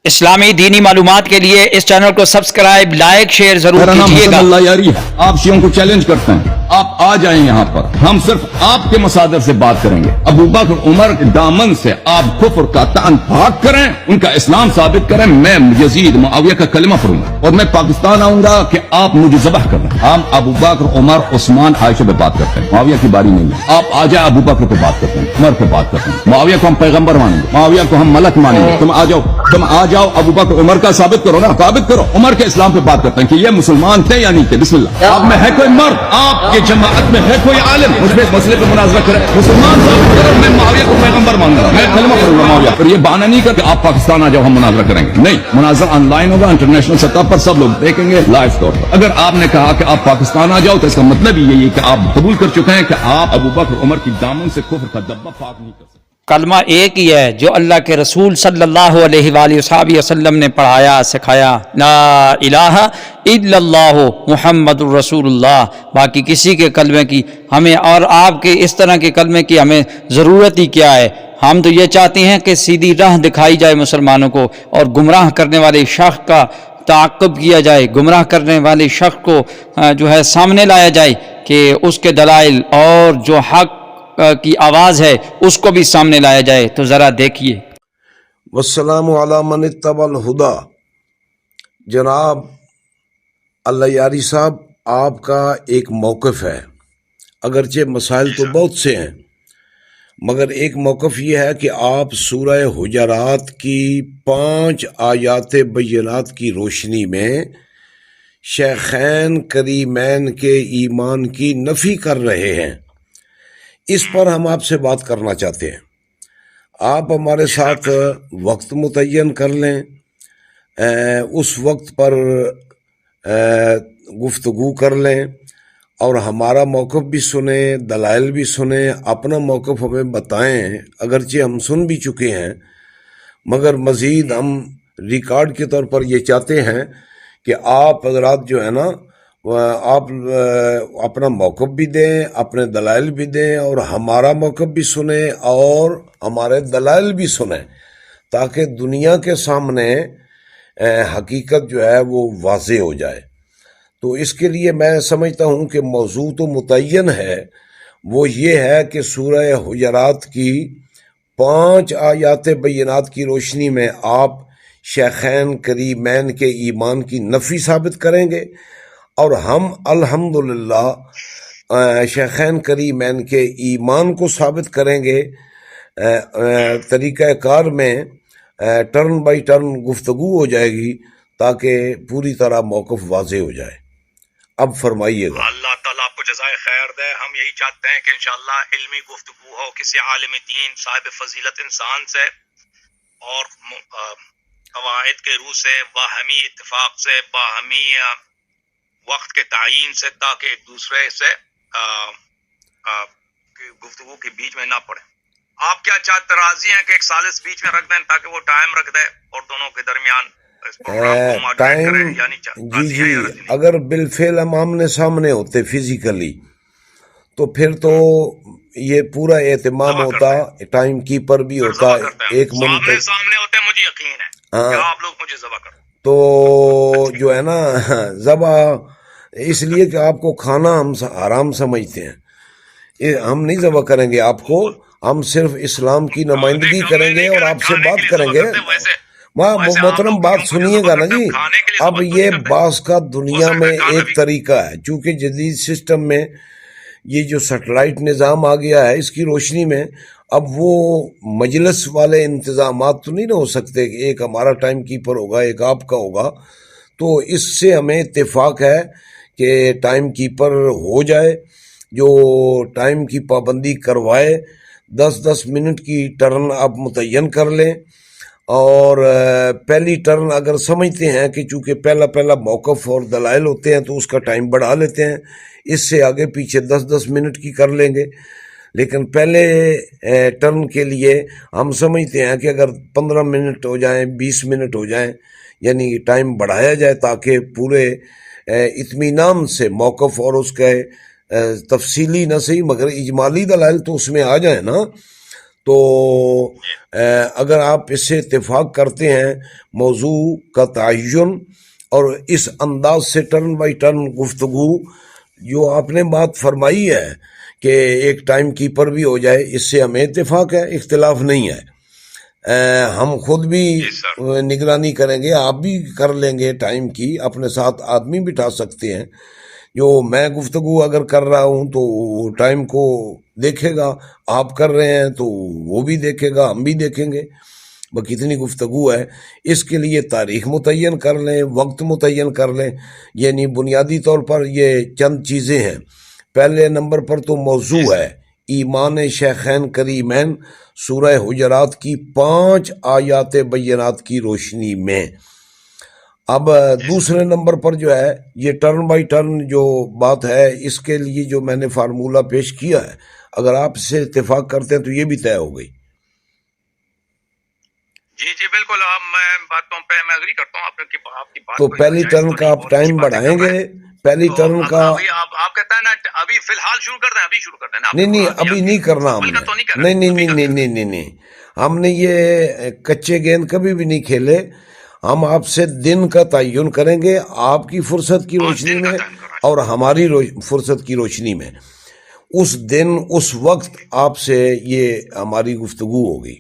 اسلامی دینی معلومات کے لیے اس چینل کو سبسکرائب، لائک، شیئر ضرور میرا نام کیجیے حسن گا۔ اللہ یاری ہے۔ آپ شیعوں کو چیلنج کرتے ہیں، آپ آ جائیں یہاں پر، ہم صرف آپ کے مصادر سے بات کریں گے۔ ابو بکر عمر کے دامن سے آپ کفر کا طعن پاک کریں، ان کا اسلام ثابت کریں، میں یزید معاویہ کا کلمہ پڑھوں گا اور میں پاکستان آؤں گا کہ آپ مجھے ذبح کر دیں۔ ہم ابو بکر عمر عثمان عائشہ پہ بات کرتے ہیں، معاویہ کی باری نہیں ہے۔ آپ آ جائیں، ابو بکر پہ بات کرتے ہیں، عمر پہ بات کرتے ہیں، معاویہ کو ہم پیغمبر مانیں گے، معاویہ کو ہم ملک مانیں گے۔ تم آ جاؤ ابو بکر عمر کا ثابت کرو نا، ثابت کرو۔ عمر کے اسلام پہ بات کرتے ہیں کہ یہ مسلمان تھے یا نہیں تھے۔ بسم اللہ۔ آپ میں ہے کوئی مرد، آپ کی جماعت میں ہے کوئی عالم مجھ پہ اس مسئلے پہ مناظرہ کرے؟ مسلمان ثابت کرو، میں معاویہ کو پیغمبر مانوں گا، میں کلمہ پڑھوں گا معاویہ۔ پھر یہ بہانہ نہیں کر کہ آپ پاکستان آ جاؤ ہم مناظرہ کریں گے، نہیں، مناظرہ آن لائن ہوگا، انٹرنیشنل سطح پر سب لوگ دیکھیں گے لائیو طور پر۔ اگر آپ نے کہا کہ آپ پاکستان آ جاؤ تو اس کا مطلب یہی ہے کہ آپ قبول کر چکے ہیں کہ آپ ابو بکر عمر کی دامن سے کفر کا دبہ پاک نہیں کر سکتے۔ کلمہ ایک ہی ہے جو اللہ کے رسول صلی اللہ علیہ وآلہ وصحبہ وسلم نے پڑھایا، سکھایا، لا الہ الا اللہ محمد الرسول اللہ۔ باقی کسی کے کلمے کی ہمیں اور آپ کے اس طرح کے کلمے کی ہمیں ضرورت ہی کیا ہے؟ ہم تو یہ چاہتے ہیں کہ سیدھی راہ دکھائی جائے مسلمانوں کو اور گمراہ کرنے والے شخص کا تعاقب کیا جائے، گمراہ کرنے والے شخص کو جو ہے سامنے لایا جائے کہ اس کے دلائل اور جو حق کی آواز ہے اس کو بھی سامنے لایا جائے۔ تو ذرا دیکھیے۔ والسلام علی من اتبع الہدی۔ جناب اللہ یاری صاحب، آپ کا ایک موقف ہے، اگرچہ مسائل تو بہت سے ہیں مگر ایک موقف یہ ہے کہ آپ سورہ حجرات کی 5 آیات بینات کی روشنی میں شیخین کریمین کے ایمان کی نفی کر رہے ہیں۔ اس پر ہم آپ سے بات کرنا چاہتے ہیں۔ آپ ہمارے ساتھ وقت متعین کر لیں، اس وقت پر گفتگو کر لیں اور ہمارا موقف بھی سنیں، دلائل بھی سنیں، اپنا موقف ہمیں بتائیں۔ اگرچہ ہم سن بھی چکے ہیں مگر مزید ہم ریکارڈ کے طور پر یہ چاہتے ہیں کہ آپ حضرات جو ہے نا آپ اپنا موقف بھی دیں، اپنے دلائل بھی دیں اور ہمارا موقف بھی سنیں اور ہمارے دلائل بھی سنیں، تاکہ دنیا کے سامنے حقیقت جو ہے وہ واضح ہو جائے۔ تو اس کے لیے میں سمجھتا ہوں کہ موضوع تو متعین ہے، وہ یہ ہے کہ سورہ حجرات کی 5 آیات بینات کی روشنی میں آپ شیخین کریمین کے ایمان کی نفی ثابت کریں گے اور ہم الحمدللہ شیخین کریمین کے ایمان کو ثابت کریں گے۔ طریقہ کار میں ٹرن بائی ٹرن گفتگو ہو جائے گی تاکہ پوری طرح موقف واضح ہو جائے۔ اب فرمائیے گا۔ اللہ تعالیٰ آپ کو جزائے خیر دے۔ ہم یہی چاہتے ہیں کہ انشاءاللہ علمی گفتگو ہو کسی عالم دین صاحب فضیلت انسان سے اور قواعد کے روح سے، باہمی اتفاق سے، باہمی وقت کے تعین سے، تاکہ ایک دوسرے سے گفتگو کے بیچ میں نہ پڑے۔ آپ کیا چاہتے راضی ہیں کہ ایک سالس بیچ میں رکھ دیں تاکہ وہ ٹائم رکھ دے اور دونوں کے درمیان ٹائم جی اگر بالفعل ہم آمنے سامنے ہوتے فزیکلی تو پھر تو یہ پورا اہتمام ہوتا، ٹائم کیپر بھی ہوتا، ایک منٹ سامنے ہوتے، مجھے یقین ہے کہ آپ لوگ مجھے ذبح کرتے تو جو ہے نا ذبح اس لیے کہ آپ کو کھانا ہم حرام سمجھتے ہیں، ہم نہیں ذبح کریں گے آپ کو، ہم صرف اسلام کی نمائندگی کریں گے اور آپ سے بات کریں گے۔ محترم بات سنیے گا نا جی۔ اب یہ بعض کا دنیا میں ایک طریقہ ہے، چونکہ جدید سسٹم میں یہ جو سیٹلائٹ نظام آ گیا ہے اس کی روشنی میں اب وہ مجلس والے انتظامات تو نہیں نہ ہو سکتے کہ ایک ہمارا ٹائم کیپر ہوگا، ایک آپ کا ہوگا، تو اس سے ہمیں اتفاق ہے کہ ٹائم کیپر ہو جائے جو ٹائم کی پابندی کروائے۔ 10 منٹ کی ٹرن آپ متعین کر لیں اور پہلی ٹرن اگر سمجھتے ہیں کہ چونکہ پہلا موقف اور دلائل ہوتے ہیں تو اس کا ٹائم بڑھا لیتے ہیں، اس سے آگے پیچھے 10 منٹ کی کر لیں گے، لیکن پہلے ٹرن کے لیے ہم سمجھتے ہیں کہ اگر 15 منٹ ہو جائیں، 20 منٹ ہو جائیں، یعنی ٹائم بڑھایا جائے تاکہ پورے اطمینان سے موقف اور اس کے تفصیلی نہ صحیح مگر اجمالی دلائل تو اس میں آ جائیں نا، تو اگر آپ اس سے اتفاق کرتے ہیں موضوع کا تعین اور اس انداز سے ٹرن بائی ٹرن گفتگو جو آپ نے بات فرمائی ہے کہ ایک ٹائم کیپر بھی ہو جائے، اس سے ہمیں اتفاق ہے، اختلاف نہیں ہے۔ ہم خود بھی نگرانی کریں گے، آپ بھی کر لیں گے ٹائم کی، اپنے ساتھ آدمی بٹھا سکتے ہیں جو میں گفتگو اگر کر رہا ہوں تو ٹائم کو دیکھے گا، آپ کر رہے ہیں تو وہ بھی دیکھے گا، ہم بھی دیکھیں گے کتنی گفتگو ہے۔ اس کے لیے تاریخ متعین کر لیں، وقت متعین کر لیں، یعنی بنیادی طور پر یہ چند چیزیں ہیں۔ پہلے نمبر پر تو موضوع ہے ایمان شیخین کریمین سورہ حجرات کی 5 آیات بینات کی روشنی میں۔ اب دوسرے نمبر پر جو ہے یہ ٹرن بائی ٹرن جو بات ہے، اس کے لیے جو میں نے فارمولہ پیش کیا ہے، اگر آپ اس سے اتفاق کرتے ہیں تو یہ بھی طے ہو گئی۔ جی بالکل، میں باتوں پہ میں اگری کرتا ہوں آپ کی بات۔ تو پہلی ٹرن کا آپ ٹائم بڑھائیں گے، پہلی ٹرن کا آپ کہتا ہے نا ابھی فی الحال شروع کر دیں، ابھی شروع کر دیں نا؟ نہیں ابھی نہیں کرنا ہم نے، نہیں ہم نے یہ کچے گیند کبھی بھی نہیں کھیلے۔ ہم آپ سے دن کا تعین کریں گے آپ کی فرصت کی روشنی میں اور ہماری فرصت کی روشنی میں۔ اس دن اس وقت آپ سے یہ ہماری گفتگو ہوگی،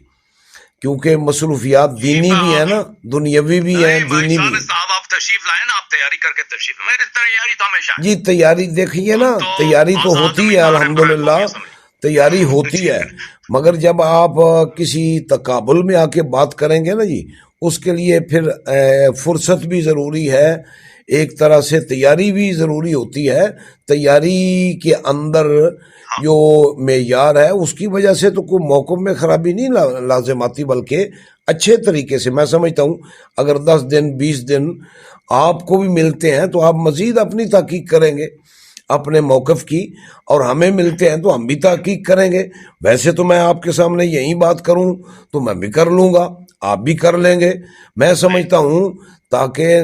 کیونکہ مصروفیات دینی بھی ہیں نا، دنیاوی بھی ہیں، دینی بھی۔ آپ تشریف لائیں نا، آپ تیاری کر کے تشریف لائیں۔ میری تیاری تو ہمیشہ جی تیاری دیکھیے نا، تیاری تو ہوتی ہے الحمدللہ، تیاری ہوتی ہے، مگر جب آپ کسی تقابل میں آ کے بات کریں گے نا جی، اس کے لیے پھر فرصت بھی ضروری ہے، ایک طرح سے تیاری بھی ضروری ہوتی ہے۔ تیاری کے اندر جو معیار ہے اس کی وجہ سے تو کوئی موقف میں خرابی نہیں لازم آتی، بلکہ اچھے طریقے سے میں سمجھتا ہوں اگر 10 دن 20 دن آپ کو بھی ملتے ہیں تو آپ مزید اپنی تحقیق کریں گے اپنے موقف کی، اور ہمیں ملتے ہیں تو ہم بھی تحقیق کریں گے۔ ویسے تو میں آپ کے سامنے یہی بات کروں تو میں بھی کر لوں گا، آپ بھی کر لیں گے، میں سمجھتا ہوں، تاکہ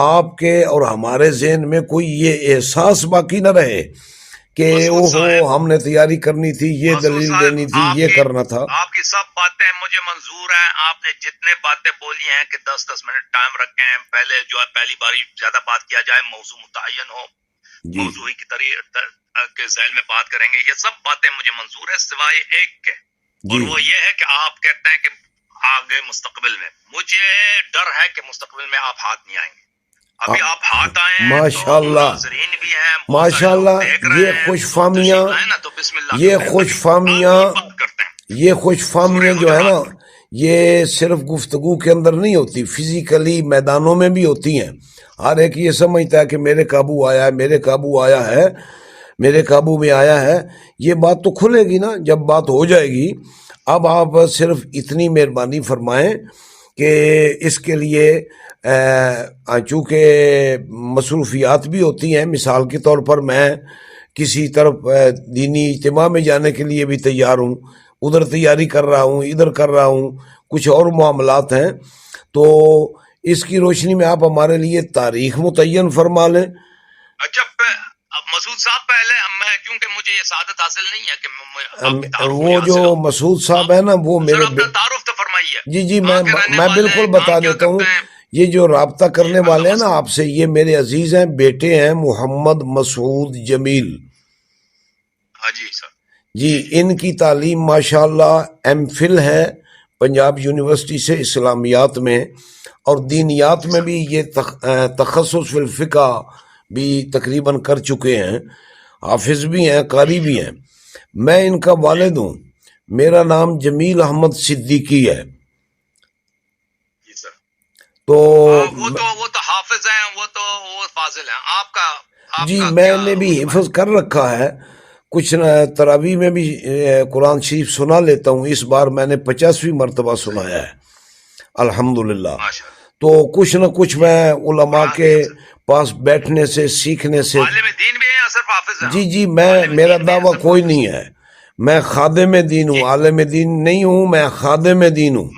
آپ کے اور ہمارے ذہن میں کوئی یہ احساس باقی نہ رہے کہ ہم نے تیاری کرنی تھی، یہ دلیل دینی تھی، یہ کرنا تھا۔ آپ کی سب باتیں مجھے منظور ہیں، آپ نے جتنے باتیں بولی ہیں کہ 10-10 منٹ ٹائم رکھیں، پہلے جو ہے پہلی باری زیادہ بات کیا جائے، موضوع متعین ہو، موضوعی کی کے ذیل میں بات کریں گے، یہ سب باتیں مجھے منظور ہے سوائے ایک کے، اور وہ یہ ہے کہ آپ کہتے ہیں کہ آگے مستقبل میں، مجھے ڈر ہے کہ مستقبل میں آپ ہاتھ نہیں آئیں گے۔ ابھی آپ ہاتھ آئے ہیں، ماشاءاللہ ماشاءاللہ، یہ خوش فہمیاں، یہ خوش فہمیاں جو ہے نا، یہ صرف گفتگو کے اندر نہیں ہوتی، فزیکلی میدانوں میں بھی ہوتی ہیں۔ ہر ایک یہ سمجھتا ہے کہ میرے قابو آیا ہے، میرے قابو آیا ہے، میرے قابو میں آیا ہے۔ یہ بات تو کھلے گی نا جب بات ہو جائے گی۔ اب آپ صرف اتنی مہربانی فرمائیں کہ اس کے لیے چونکہ مصروفیات بھی ہوتی ہیں، مثال کے طور پر میں کسی طرف دینی اجتماع میں جانے کے لیے بھی تیار ہوں، ادھر تیاری کر رہا ہوں، ادھر کر رہا ہوں، کچھ اور معاملات ہیں، تو اس کی روشنی میں آپ ہمارے لیے تاریخ متعین فرما لیں۔ اچھا مسعود صاحب، پہلے میں کیونکہ مجھے یہ سعادت حاصل نہیں ہے کہ وہ جو مسعود صاحب ہے نا، وہ میرے تعارف تو فرمائیے۔ جی میں بالکل بتا دیتا ہوں، یہ جو رابطہ کرنے والے ہیں نا آپ سے، یہ میرے عزیز ہیں، بیٹے ہیں محمد مسعود جمیل۔ جی سر جی، ان کی تعلیم ماشاءاللہ ایم فل ہے پنجاب یونیورسٹی سے اسلامیات میں، اور دینیات میں بھی یہ تخصص فی الفقہ بھی تقریباً کر چکے ہیں، حافظ بھی ہیں، قاری بھی ہیں۔ میں ان کا والد ہوں، میرا نام جمیل احمد صدیقی ہے۔ تو وہ تو حافظ ہیں، وہ فاضل ہیں، آپ کا جی میں نے بھی حفظ کر رکھا ہے، کچھ تراویح میں بھی قرآن شریف سنا لیتا ہوں، اس بار میں نے 50ویں مرتبہ سنایا ہے الحمدللہ۔ تو کچھ نہ کچھ میں علماء کے پاس بیٹھنے سے، سیکھنے سے۔ عالم دین بھی ہیں صرف حافظ ہیں؟ جی میرا دعویٰ کوئی نہیں ہے، میں خادم دین ہوں، عالم دین نہیں ہوں، میں خادم دین ہوں۔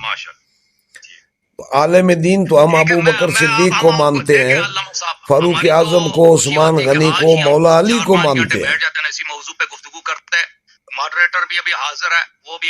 عالم دین تو ہم ابو بکر صدیق کو مانتے ہیں، فاروق اعظم کو، عثمان غنی کو، مولا علی کو مانتے ہیں۔ بیٹھ جاتے ہیں، اسی موضوع پہ گفتگو کرتے ہیں، ماڈریٹر بھی ابھی حاضر ہے، وہ بھی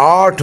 8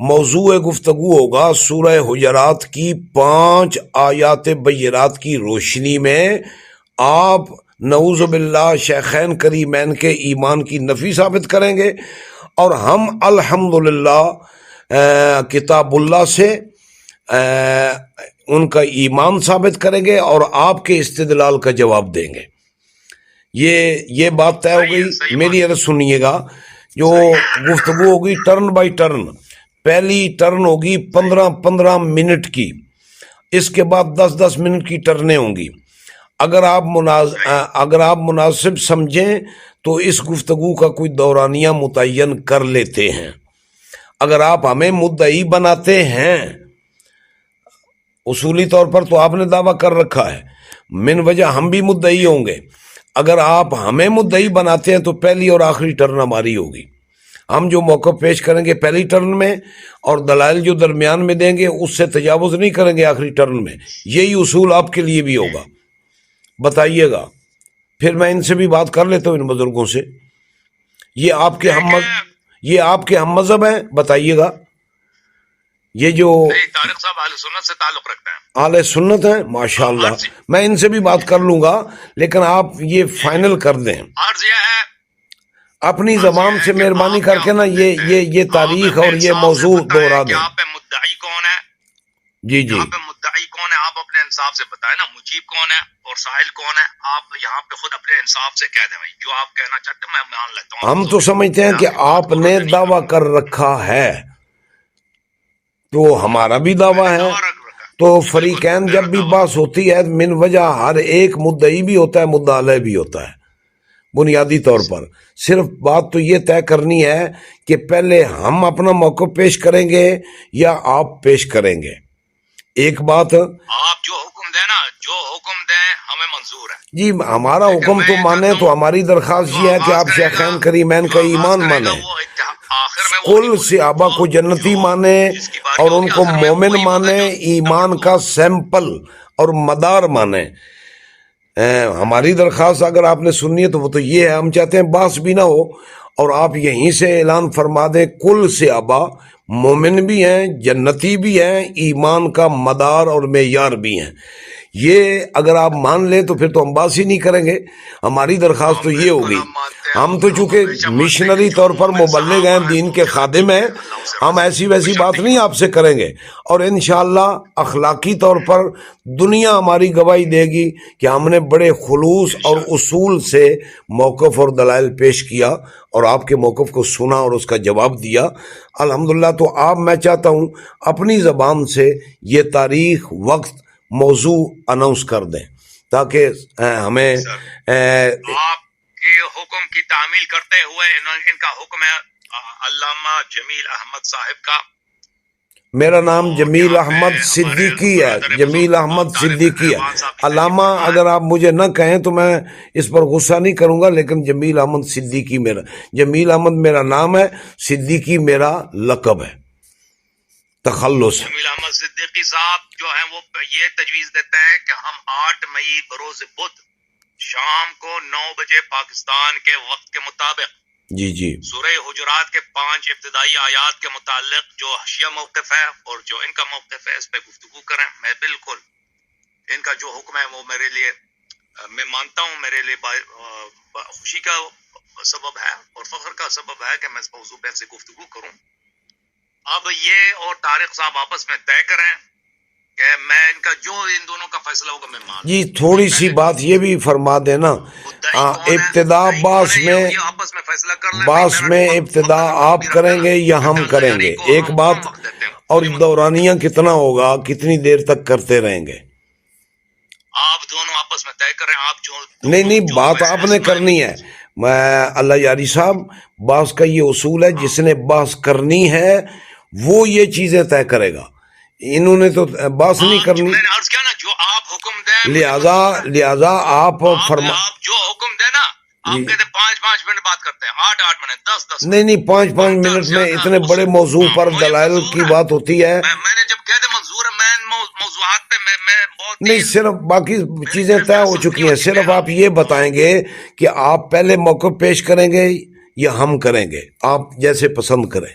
موضوع گفتگو ہوگا سورہ حجرات کی 5 آیات بینات کی روشنی میں آپ نعوذ باللہ شیخین کریمین کے ایمان کی نفی ثابت کریں گے، اور ہم الحمدللہ کتاب اللہ سے ان کا ایمان ثابت کریں گے اور آپ کے استدلال کا جواب دیں گے۔ یہ بات طے ہو گئی۔ میری عرض سنیے گا، جو گفتگو ہوگی ٹرن بائی ٹرن، پہلی ٹرن ہوگی 15 منٹ کی، اس کے بعد 10 منٹ کی ٹرنیں ہوں گی۔ اگر آپ مناسب سمجھیں تو اس گفتگو کا کوئی دورانیہ متعین کر لیتے ہیں۔ اگر آپ ہمیں مدعی بناتے ہیں، اصولی طور پر تو آپ نے دعویٰ کر رکھا ہے، من وجہ ہم بھی مدعی ہوں گے۔ اگر آپ ہمیں مدعی بناتے ہیں تو پہلی اور آخری ٹرن ہماری ہوگی۔ ہم جو موقف پیش کریں گے پہلی ٹرن میں، اور دلائل جو درمیان میں دیں گے اس سے تجاوز نہیں کریں گے آخری ٹرن میں۔ یہی اصول آپ کے لیے بھی ہوگا، بتائیے گا۔ پھر میں ان سے بھی بات کر لیتا ہوں، ان بزرگوں سے۔ یہ آپ کے ہم مذہب ہیں، بتائیے گا۔ یہ جو طارق صاحب اہل سنت سے تعلق رکھتے ہیں، اہل سنت ہیں، ماشاءاللہ، میں ان سے بھی بات کر لوں گا، لیکن آپ یہ فائنل کر دیں عرض یہ ہے اپنی زبان سے، مہربانی کر کے نا یہ تاریخ اور یہ موضوع دوہرا دیں۔ یہاں پہ مدعی کون ہے، جی یہاں پہ مدعی کون ہے، آپ اپنے انصاف سے بتائیں نا، مجیب کون ہے اور سائل کون ہے، آپ یہاں پہ خود اپنے انصاف سے کہہ دیں بھائی، جو آپ کہنا چاہتے ہیں میں مان لیتا ہوں۔ ہم تو سمجھتے ہیں کہ آپ نے دعویٰ کر رکھا ہے تو ہمارا بھی دعویٰ ہے، تو فریقین جب بھی بحث ہوتی ہے من وجہ ہر ایک مدعی بھی ہوتا ہے، مدعا علیہ بھی ہوتا ہے۔ بنیادی طور پر صرف بات تو یہ طے کرنی ہے کہ پہلے ہم اپنا موقف پیش کریں گے یا آپ پیش کریں گے۔ ایک بات، آپ جو حکم دیں نا، جو حکم دیں ہمیں منظور ہے جی ہمارا حکم تو مانیں، تو ہماری درخواست یہ ہے کہ آپ شیخین کریمین کا ایمان مانیں، کل صحابہ کو جنتی مانیں اور ان کو مومن مانیں، ایمان کا سیمپل اور مدار مانیں۔ ہماری درخواست اگر آپ نے سننی ہے تو وہ تو یہ ہے، ہم چاہتے ہیں بحث بھی نہ ہو اور آپ یہیں سے اعلان فرما دیں کل صحابہ مومن بھی ہیں، جنتی بھی ہیں، ایمان کا مدار اور معیار بھی ہیں۔ یہ اگر آپ مان لیں تو پھر تو ہم بات ہی نہیں کریں گے۔ ہماری درخواست تو یہ ہوگی، ہم تو چونکہ مشنری طور پر مبلغ ہیں، دین کے خادم ہیں، ہم ایسی ویسی بات نہیں آپ سے کریں گے، اور انشاءاللہ اخلاقی طور پر دنیا ہماری گواہی دے گی کہ ہم نے بڑے خلوص اور اصول سے موقف اور دلائل پیش کیا اور آپ کے موقف کو سنا اور اس کا جواب دیا الحمدللہ۔ تو آپ، میں چاہتا ہوں اپنی زبان سے یہ تاریخ، وقت، موضوع اناؤنس کر دیں تاکہ ہمیں آپ کے حکم کی تعمیل کرتے ہوئے ان کا حکم ہے علامہ جمیل احمد صاحب کا۔ میرا نام جمیل احمد صدیقی ہے، جمیل احمد صدیقی ہے۔ علامہ اگر آپ مجھے نہ کہیں تو میں اس پر غصہ نہیں کروں گا، لیکن جمیل احمد صدیقی جمیل احمد میرا نام ہے، صدیقی میرا لقب ہے، تخلص۔ جمیل احمد صدیقی صاحب جو ہیں وہ یہ تجویز دیتے ہیں کہ ہم 8 مئی بروز بدھ شام کو 9 بجے پاکستان کے وقت کے مطابق جی سورہ حجرات کے 5 ابتدائی آیات کے متعلق جو حشیہ موقف ہے اور جو ان کا موقف ہے اس پہ گفتگو کریں۔ میں بالکل ان کا جو حکم ہے وہ میرے لیے، میں مانتا ہوں، میرے لیے خوشی کا سبب ہے اور فخر کا سبب ہے کہ میں اس موضوع پہ سے گفتگو کروں۔ اب یہ اور طارق صاحب آپس میں طے کریں کہ میں ان کا جو ان دونوں کا فیصلہ ہوگا میں مان جی تھوڑی سی بات یہ بھی فرما دینا، ابتدا باس میں ابتدا آپ کریں گے یا ہم کریں گے؟ ایک بات، اور دورانیہ کتنا ہوگا، کتنی دیر تک کرتے رہیں گے؟ آپ دونوں آپس میں طے کریں۔ آپ جو نہیں بات آپ نے کرنی ہے۔ میں اللہ یاری صاحب، باس کا یہ اصول ہے، جس نے باس کرنی ہے وہ یہ چیزیں طے کرے گا، انہوں نے تو باس نہیں کرنی۔ میں نے عرض کیا نا، جو آپ حکم دیں، لہذا آپ جو حکم دیں نا، آپ کہتے 5 منٹ بات کرتے ہیں، 8 منٹ، 10 نہیں 5 منٹ میں اتنے بڑے موضوع پر دلائل کی بات ہوتی ہے۔ میں نے جب کہہ دے منظور ہے، میں موضوعات پہ میں بہت نہیں، صرف باقی چیزیں طے ہو چکی ہیں، صرف آپ یہ بتائیں گے کہ آپ پہلے موقف پیش کریں گے یا ہم کریں گے، آپ جیسے پسند کریں۔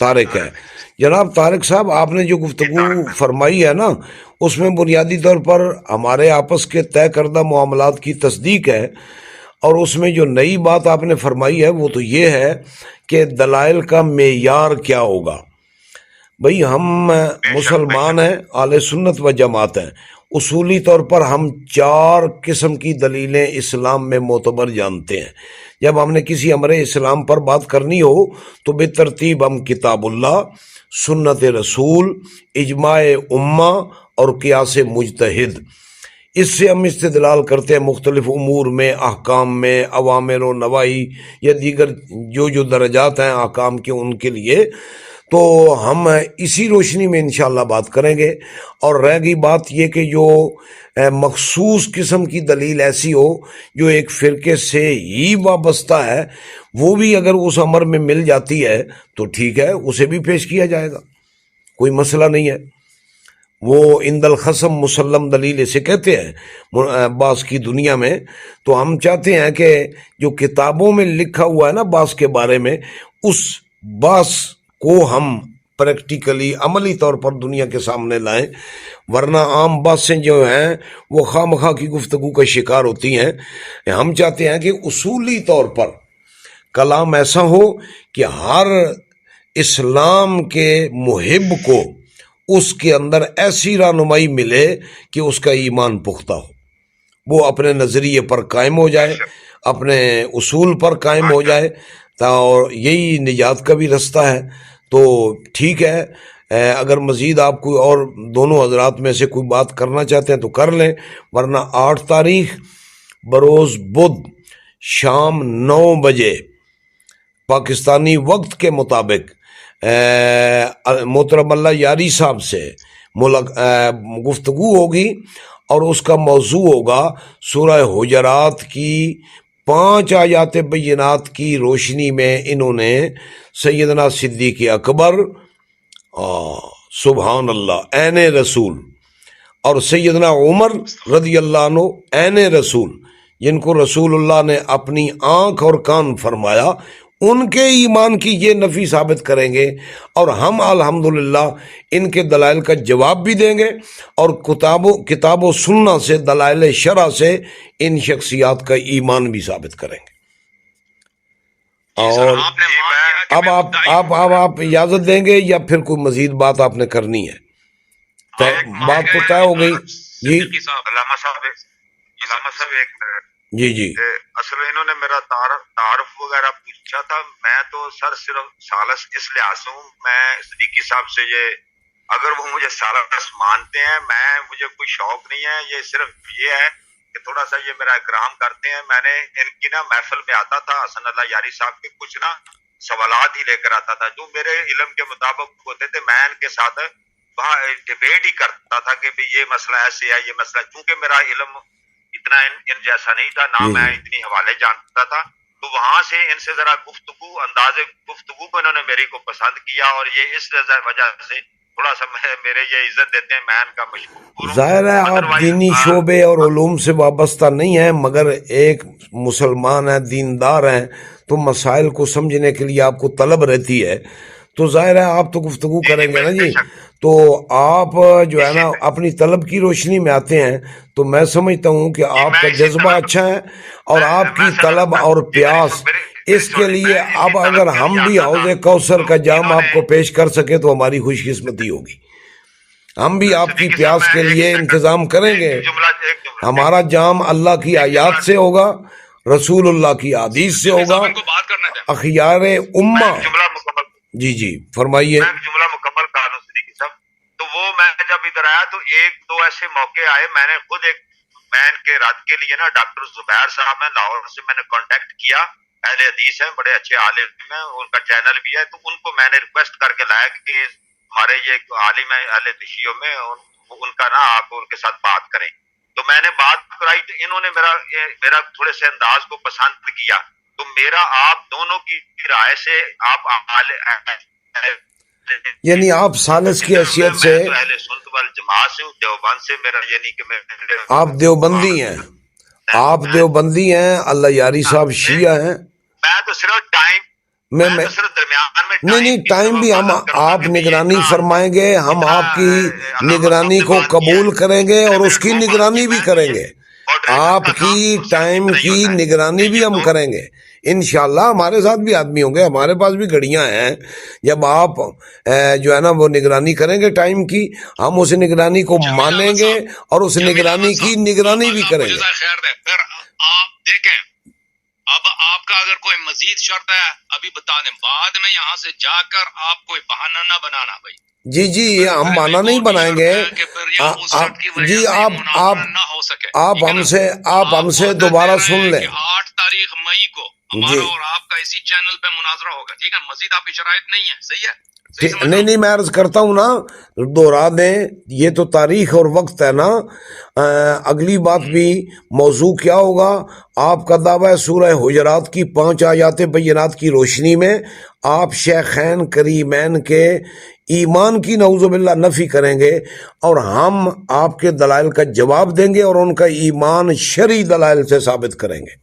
طارق ہے. جناب طارق صاحب، آپ نے جو گفتگو فرمائی ہے نا، اس میں بنیادی طور پر ہمارے آپس کے طے کردہ معاملات کی تصدیق ہے، اور اس میں جو نئی بات آپ نے فرمائی ہے وہ تو یہ ہے کہ دلائل کا معیار کیا ہوگا. بھئی ہم مسلمان ہیں، اہل سنت و جماعت ہیں، اصولی طور پر ہم 4 قسم کی دلیلیں اسلام میں معتبر جانتے ہیں. جب ہم نے کسی امر اسلام پر بات کرنی ہو تو بے ترتیب ہم کتاب اللہ، سنت رسول، اجماع امہ اور قیاس مجتہد، اس سے ہم استدلال کرتے ہیں مختلف امور میں، احکام میں، اوامر و نواہی یا دیگر جو درجات ہیں احکام کے ان کے لیے. تو ہم اسی روشنی میں انشاءاللہ بات کریں گے. اور رہ گئی بات یہ کہ جو مخصوص قسم کی دلیل ایسی ہو جو ایک فرقے سے ہی وابستہ ہے، وہ بھی اگر اس امر میں مل جاتی ہے تو ٹھیک ہے، اسے بھی پیش کیا جائے گا، کوئی مسئلہ نہیں ہے. وہ عند الخصم مسلم دلیل اسے کہتے ہیں بعض کی دنیا میں. تو ہم چاہتے ہیں کہ جو کتابوں میں لکھا ہوا ہے نا بعض کے بارے میں، اس بعض کو ہم پریکٹیکلی عملی طور پر دنیا کے سامنے لائیں، ورنہ عام باتیں جو ہیں وہ خواہ مخواہ کی گفتگو کا شکار ہوتی ہیں. ہم چاہتے ہیں کہ اصولی طور پر کلام ایسا ہو کہ ہر اسلام کے محب کو اس کے اندر ایسی رہنمائی ملے کہ اس کا ایمان پختہ ہو، وہ اپنے نظریے پر قائم ہو جائے، اپنے اصول پر قائم ہو جائے، اور یہی نجات کا بھی رستہ ہے. تو ٹھیک ہے، اگر مزید آپ کوئی اور دونوں حضرات میں سے کوئی بات کرنا چاہتے ہیں تو کر لیں، ورنہ 8 تاریخ بروز بدھ شام 9 بجے پاکستانی وقت کے مطابق محترم اللہ یاری صاحب سے گفتگو ہوگی، اور اس کا موضوع ہوگا سورہ حجرات کی 5 آیات بینات کی روشنی میں انہوں نے سیدنا صدیق اکبر، سبحان اللہ، عین رسول، اور سیدنا عمر رضی اللہ عنہ عین رسول، جن کو رسول اللہ نے اپنی آنکھ اور کان فرمایا، ان کے ایمان کی یہ نفی ثابت کریں گے، اور ہم الحمدللہ ان کے دلائل کا جواب بھی دیں گے، اور کتاب و سنہ سے، دلائل شرع سے ان شخصیات کا ایمان بھی ثابت کریں گے. اور اب آپ اجازت دیں گے یا پھر کوئی مزید بات آپ نے کرنی ہے؟ بات تو طے ہو گئی. جی علامہ صاحب ایک منٹ. جی اصل انہوں نے میرا تعارف وغیرہ پوچھا تھا. میں تو سر صرف سالس اس لحاظ سے ہوں، میں صدیقی صاحب سے یہ اگر وہ مجھے سالس مانتے ہیں، مجھے کوئی شوق نہیں ہے، یہ صرف یہ ہے کہ تھوڑا سا یہ میرا اکرام کرتے ہیں. میں نے ان کی محفل میں آتا تھا، حسن اللہ یاری صاحب کے کچھ سوالات ہی لے کر آتا تھا جو میرے علم کے مطابق ہوتے تھے. میں ان کے ساتھ وہاں ڈیبیٹ ہی کرتا تھا کہ یہ مسئلہ ایسے ہے، یہ مسئلہ، چونکہ میرا علم اتنا ان جیسا نہیں تھا، نہ میں اتنی حوالے جانتا تھا، تو وہاں سے ان سے ذرا انداز گفتگو کو انہوں نے میری کو پسند کیا، اور یہ اس وجہ سے تھوڑا سا میرے یہ عزت دیتے ہیں، میں ان کا مشکور ہوں. ظاہر ہے آپ دینی شعبے اور علوم سے وابستہ نہیں ہیں، مگر ایک مسلمان ہیں، دیندار ہیں، تو مسائل کو سمجھنے کے لیے آپ کو طلب رہتی ہے. تو ظاہر ہے آپ تو گفتگو کریں گے نا جی. تو آپ جو ہے نا اپنی طلب کی روشنی میں آتے ہیں، تو میں سمجھتا ہوں کہ آپ کا جذبہ اچھا ہے، اور آپ کی طلب اور پیاس اس کے لیے اب اگر ہم بھی حوض کوثر کا جام آپ کو پیش کر سکے تو ہماری خوش قسمتی ہوگی. ہم بھی آپ کی پیاس کے لیے انتظام کریں گے. ہمارا جام اللہ کی آیات سے ہوگا، رسول اللہ کی حدیث سے ہوگا، اخیار امہ. جی فرمائیے. میں جملہ مکمل کہا لوں صدیقی صاحب. تو وہ میں جب ادھر آیا تو 1-2 ایسے موقع آئے، میں نے خود میں ان کے رد کے لیے ڈاکٹر زبیر صاحب ہیں لاہور سے، میں نے کانٹیکٹ کیا، اہل حدیث ہیں، بڑے اچھے عالم ہیں، ان کا چینل بھی ہے، تو ان کو میں نے ریکویسٹ کر کے لایا کہ ہمارے یہ عالم ہیں اہل تشیع میں، ان کا آپ ان کے ساتھ بات کریں. تو میں نے بات کرائی تو انہوں نے میرا تھوڑے سے انداز کو پسند کیا. تو میرا آپ دونوں کی رائے سے آپ یعنی آپ سالس کی حیثیت سے اہل سنت والجماعت سے ہوں، دیوبند سے، میرا یعنی کہ آپ دیوبندی ہیں، آپ دیوبندی ہیں، اللہ یاری صاحب شیعہ ہیں. میں تو صرف میں تو صرف درمیان میں نہیں نہیں ٹائم بھی ہم آپ نگرانی فرمائیں گے, ہم آپ کی نگرانی کو قبول کریں گے اور اس کی نگرانی بھی کریں گے, آپ کی ٹائم کی نگرانی بھی ہم کریں گے انشاءاللہ. ہمارے ساتھ بھی آدمی ہوں گے, ہمارے پاس بھی گھڑیاں ہیں, جب آپ جو ہے نا وہ نگرانی کریں گے ٹائم کی, ہم اس نگرانی کو مانیں گے اور اس نگرانی کی نگرانی بھی کریں گے. خیر دے. پھر آپ دیکھیں, اب آپ کا اگر کوئی مزید شرط ہے ابھی بتا دیں, بعد میں یہاں سے جا کر آپ کوئی بہانہ نہ بنانا بھائی. جی جی ہم مانا نہیں بنائیں گے. جی آپ ہم سے دوبارہ سن لیں. 8 تاریخ مئی کو ہمارا اور آپ کا اسی چینل پہ مناظرہ ہوگا, ٹھیک ہے؟ مزید آپ کی شرائط نہیں ہے, صحیح ہے؟ نہیں میں عرض کرتا ہوں نا, دوہرا دیں, یہ تو تاریخ اور وقت ہے نا. اگلی بات بھی موضوع کیا ہوگا, آپ کا دعویٰ سورہ حجرات کی 5 آیات بینات کی روشنی میں آپ شیخین کریمین کے ایمان کی نعوذ باللہ نفی کریں گے, اور ہم آپ کے دلائل کا جواب دیں گے اور ان کا ایمان شرعی دلائل سے ثابت کریں گے.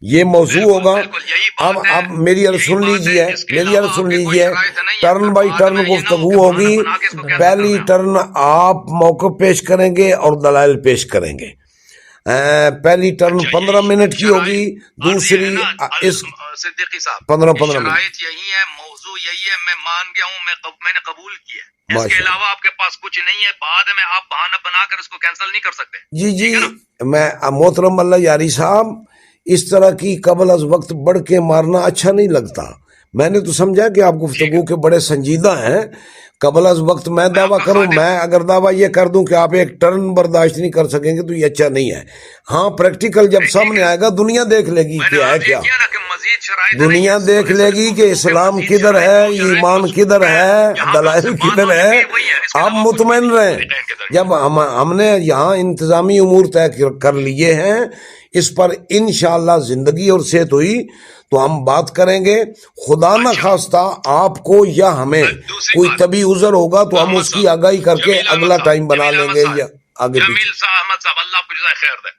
یہ موضوع ہوگا. اب میری عرض سن لیجئے, ٹرن بائی ٹرن گفتگو ہوگی. پہلی ٹرن آپ موقف پیش کریں گے اور دلائل پیش کریں گے. پہلی ٹرن 15 منٹ کی ہوگی, دوسری اس صدیقی صاحب 15 منٹ. شرائط یہی ہے, موضوع یہی ہے, میں مان گیا ہوں, میں نے قبول کیا ہے. اس کے علاوہ آپ کے پاس کچھ نہیں ہے, بعد میں آپ بہانہ بنا کر اس کو کینسل نہیں کر سکتے. جی میں محترم اللہ یاری صاحب, اس طرح کی قبل از وقت بڑھ کے مارنا اچھا نہیں لگتا. میں نے تو سمجھا کہ آپ گفتگو کے بڑے سنجیدہ ہیں. قبل از وقت میں دعویٰ کروں, میں اگر دعویٰ یہ کر دوں کہ آپ ایک ٹرن برداشت نہیں کر سکیں گے تو یہ اچھا نہیں ہے. ہاں پریکٹیکل جب سامنے آئے گا دنیا دیکھ لے گی کہ ہے کیا, دنیا دیکھ لے گی کہ اسلام کدھر ہے, ایمان کدھر ہے, دلائل کدھر ہے. آپ مطمئن رہیں, جب ہم نے یہاں انتظامی امور طے کر لیے ہیں, اس پر انشاءاللہ زندگی اور صحت ہوئی تو ہم بات کریں گے. خدا نہ خواستہ آپ کو یا ہمیں کوئی طبی عذر ہوگا تو ہم اس کی آگاہی کر کے اگلا ٹائم بنا لیں گے یا آگے پیچھے. جمیل احمد صاحب, اللہ کو جزائے خیر دے.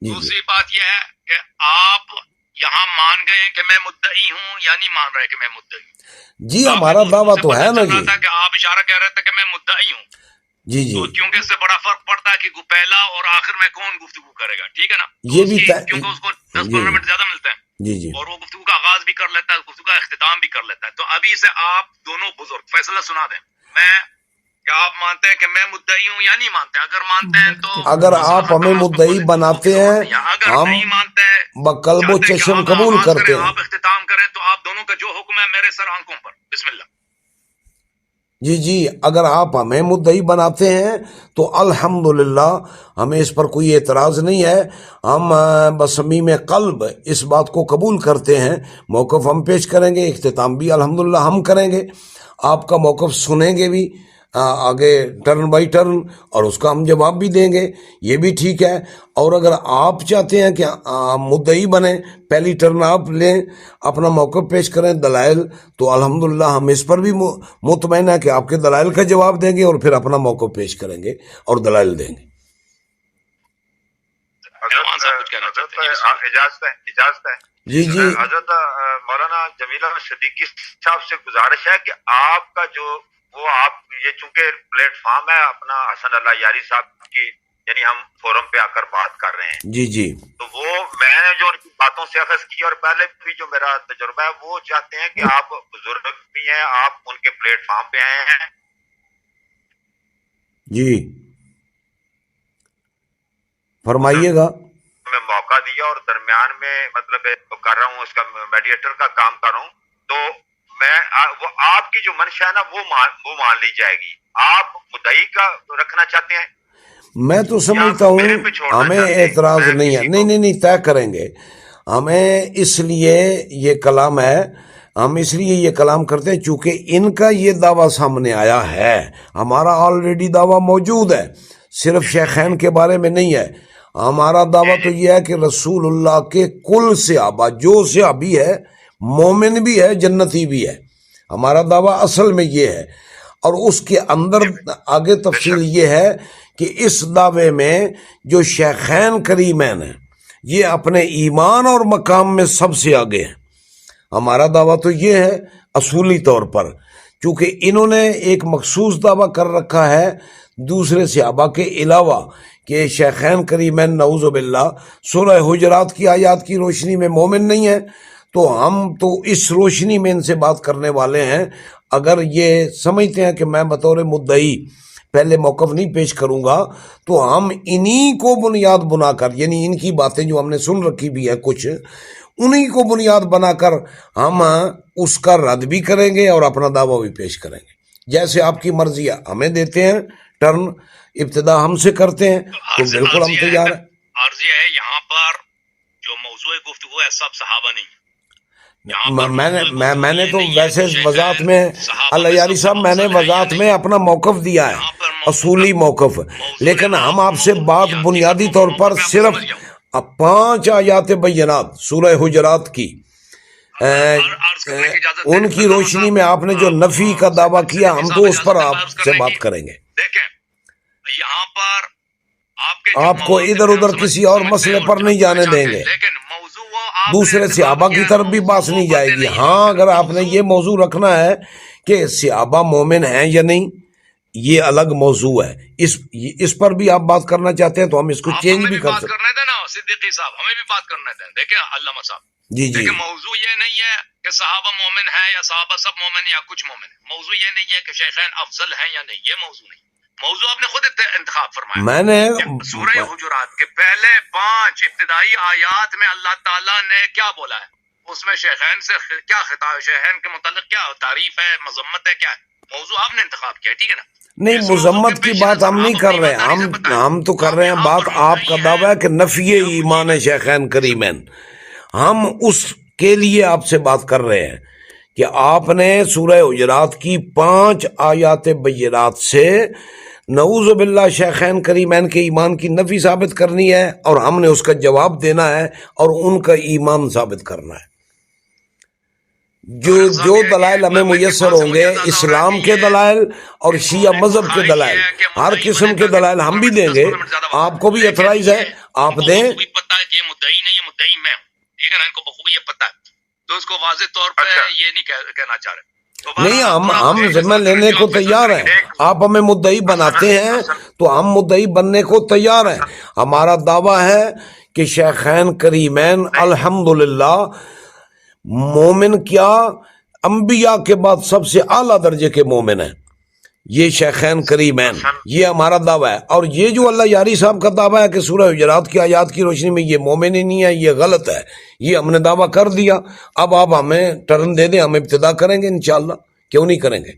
دوسری بات یہ ہے کہ آپ یہاں مان گئے کہ میں مدعی ہوں یا نہیں مان رہے کہ میں مدعی ہوں؟ جی ہمارا دعویٰ تو ہے نا جی. کہ آپ اشارہ کہہ رہے تھے کہ میں مدعی ہوں. جی کیونکہ اس سے بڑا فرق پڑتا ہے کہ پہلا اور آخر میں کون گفتگو کرے گا, ٹھیک ہے نا؟ یہ بھی کیونکہ اس کو 10-15 منٹ زیادہ ملتے ہیں. جی اور وہ گفتگو کا آغاز بھی کر لیتا ہے, گفتگو کا اختتام بھی کر لیتا ہے. تو ابھی سے آپ دونوں بزرگ فیصلہ سنا دیں, میں کیا آپ مانتے ہیں کہ میں مدعی ہوں یا نہیں مانتے؟ اگر مانتے ہیں تو اگر آپ ہمیں مدعی بناتے ہیں, اگر ہم نہیں مانتے بقلب و چشم قبول کرتے ہیں. آپ اختتام کریں تو آپ دونوں کا جو حکم ہے میرے سر آنکھوں پر. بسم اللہ. جی اگر آپ ہمیں مدعی بناتے ہیں تو الحمدللہ ہمیں اس پر کوئی اعتراض نہیں ہے. ہم بصمیم قلب اس بات کو قبول کرتے ہیں. موقف ہم پیش کریں گے, اختتام بھی الحمدللہ ہم کریں گے, آپ کا موقف سنیں گے بھی آگے ٹرن بائی ٹرن, اور اس کا ہم جواب بھی دیں گے, یہ بھی ٹھیک ہے. اور اگر آپ چاہتے ہیں کہ مدعی بنیں, پہلی ٹرن آپ لیں, اپنا موقف پیش کریں, دلائل, تو الحمدللہ ہم اس پر بھی مطمئن ہیں کہ آپ کے دلائل کا جواب دیں گے اور پھر اپنا موقف پیش کریں گے اور دلائل دیں گے. اجازت ہے جی حضرت مولانا جمیل احمد صدیقی صاحب سے گزارش ہے کہ آپ کا جو وہ آپ یہ چونکہ پلیٹ فارم ہے اپنا حسن اللہ یاری صاحب کی, یعنی ہم فورم پہ آ کر بات کر رہے ہیں. جی تو وہ میں نے جو ان کی باتوں سے اخذ کی اور پہلے بھی جو میرا تجربہ ہے, وہ چاہتے ہیں کہ آپ بزرگ بھی ہیں, آپ ان کے پلیٹ فارم پہ آئے ہیں. جی فرمائیے گا. میں موقع دیا اور درمیان میں مطلب کر رہا ہوں, اس کا میڈیٹر کا کام کر رہا ہوں, تو میں وہ آپ کی جو منشا ہے نا وہ مان لی جائے گی. آپ مدعی کا رکھنا چاہتے ہیں؟ میں تو سمجھتا ہوں ہمیں اعتراض نہیں ہے. نہیں طے کریں گے. ہمیں اس لیے یہ کلام ہے, ہم اس لیے یہ کلام کرتے ہیں چونکہ ان کا یہ دعویٰ سامنے آیا ہے. ہمارا آلریڈی دعویٰ موجود ہے, صرف شیخین کے بارے میں نہیں ہے. ہمارا دعویٰ تو یہ ہے کہ رسول اللہ کے کل صحابہ, جو صحابی ہے مومن بھی ہے جنتی بھی ہے. ہمارا دعویٰ اصل میں یہ ہے, اور اس کے اندر آگے تفصیل یہ ہے کہ اس دعوے میں جو شیخین کریمین ہیں یہ اپنے ایمان اور مقام میں سب سے آگے ہیں. ہمارا دعویٰ تو یہ ہے اصولی طور پر، چونکہ انہوں نے ایک مخصوص دعویٰ کر رکھا ہے دوسرے صحابہ کے علاوہ کہ شیخین کریمین نعوذ باللہ سورہ حجرات کی آیات کی روشنی میں مومن نہیں ہیں، تو ہم تو اس روشنی میں ان سے بات کرنے والے ہیں۔ اگر یہ سمجھتے ہیں کہ میں بطور مدعی پہلے موقف نہیں پیش کروں گا تو ہم انہی کو بنیاد بنا کر، یعنی ان کی باتیں جو ہم نے سن رکھی بھی ہے کچھ، انہی کو بنیاد بنا کر ہم اس کا رد بھی کریں گے اور اپنا دعویٰ بھی پیش کریں گے۔ جیسے آپ کی مرضی ہے، ہمیں دیتے ہیں ٹرن، ابتدا ہم سے کرتے ہیں تو بالکل ہم تیار ہیں۔ عرضیہ ہے یہاں پر جو موضوع گفتگو ہے سب صحابہ نہیں، میں نے تو ویسے وضاحت میں اللہ یاری صاحب میں نے وضاحت میں اپنا موقف دیا ہے، اصولی موقف، لیکن ہم آپ سے بات بنیادی طور پر صرف 5 آیات بینات سورہ حجرات کی ان کی روشنی میں آپ نے جو نفی کا دعویٰ کیا، ہم تو اس پر آپ سے بات کریں گے۔ دیکھیں یہاں پر آپ کو ادھر ادھر کسی اور مسئلے پر نہیں جانے دیں گے، دوسرے صحابہ کی طرف بھی بات نہیں جائے گی۔ ہاں اگر آپ نے یہ موضوع رکھنا ہے کہ صحابہ مومن ہیں یا نہیں، یہ الگ موضوع ہے، اس پر بھی آپ بات کرنا چاہتے ہیں تو ہم اس کو چینج بھی کر سکتے ہیں۔ صدیقی صاحب ہمیں بھی بات کرنا تھا۔ دیکھیں علامہ صاحب، جی جی، دیکھیں موضوع یہ نہیں ہے کہ صحابہ مومن ہیں یا صحابہ سب مومن یا کچھ مومن ہے، موضوع یہ نہیں ہے کہ شیخین افضل ہیں یا نہیں، یہ موضوع نہیں، موضوع آپ نے خود انتخاب فرمایا۔ میں نے سورہ حجرات کے پہلے 5 ابتدائی آیات میں اللہ تعالیٰ نے کیا بولا ہے، اس میں شیخین سے کیا خطاب، شیخین کے متعلق کیا تعریف ہے، مذمت ہے، کیا ہے، موضوع آپ نے انتخاب کیا، ٹھیک ہے نا۔ نہیں، مذمت کی بات ہم نہیں کر رہے، ہم تو کر رہے ہیں بات، آپ کا دعویٰ ہے کہ نفی ایمان ہے شیخین کریمین، ہم اس کے لیے آپ سے بات کر رہے ہیں کہ آپ نے سورہ حجرات کی 5 آیات بینات سے نعوذ باللہ شیخین کریمین کے ایمان کی نفی ثابت کرنی ہے، اور ہم نے اس کا جواب دینا ہے اور ان کا ایمان ثابت کرنا ہے۔ جو دلائل ہمیں میسر ہوں گے، اسلام کے دلائل اور شیعہ مذہب کے دلائل، ہر قسم کے دلائل ہم بھی دیں گے۔ آپ کو بھی اعتراض ہے آپ دیں، پتا ہے کہ یہ مدعی نہیں، یہ مدعی میں ہوں، ٹھیک ہے نا، ان کو بخوبی یہ پتا ہے، تو اس کو واضح طور پہ یہ نہیں کہنا چاہ رہے۔ نہیں، ہم ذمہ لینے کو تیار ہیں، آپ ہمیں مدعی بناتے ہیں تو ہم مدعی بننے کو تیار ہیں۔ ہمارا دعویٰ ہے کہ شیخین کریمین الحمدللہ مومن، کیا انبیاء کے بعد سب سے اعلیٰ درجے کے مومن ہیں یہ شیخین کریمین، یہ ہمارا دعویٰ ہے۔ اور یہ جو اللہ یاری صاحب کا دعویٰ ہے کہ سورہ حجرات کی آیات کی روشنی میں یہ مومن ہی نہیں ہے، یہ غلط ہے، یہ ہم نے دعویٰ کر دیا۔ اب آپ ہمیں ٹرن دے دیں، ہم ابتدا کریں گے انشاءاللہ، کیوں نہیں کریں گے؟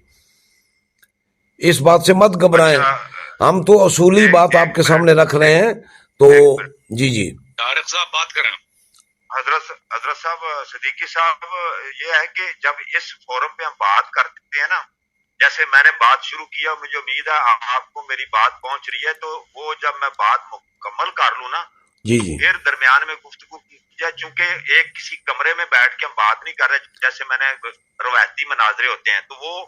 اس بات سے مت گھبرائیں، ہم تو اصولی بات آپ کے سامنے رکھ رہے ہیں، تو جی جی طارق صاحب بات کریں۔ حضرت صاحب، صدیقی صاحب، یہ ہے کہ جب اس فورم پہ ہم بات کرتے ہیں نا، جیسے میں نے بات شروع کیا، مجھے امید ہے آپ کو میری بات پہنچ رہی ہے، تو وہ جب میں بات مکمل کر لوں نا، جی جی، پھر درمیان میں گفتگو کی جائے، چونکہ ایک کسی کمرے میں بیٹھ کے ہم بات نہیں کر رہے، جیسے میں نے روایتی مناظرے ہوتے ہیں، تو وہ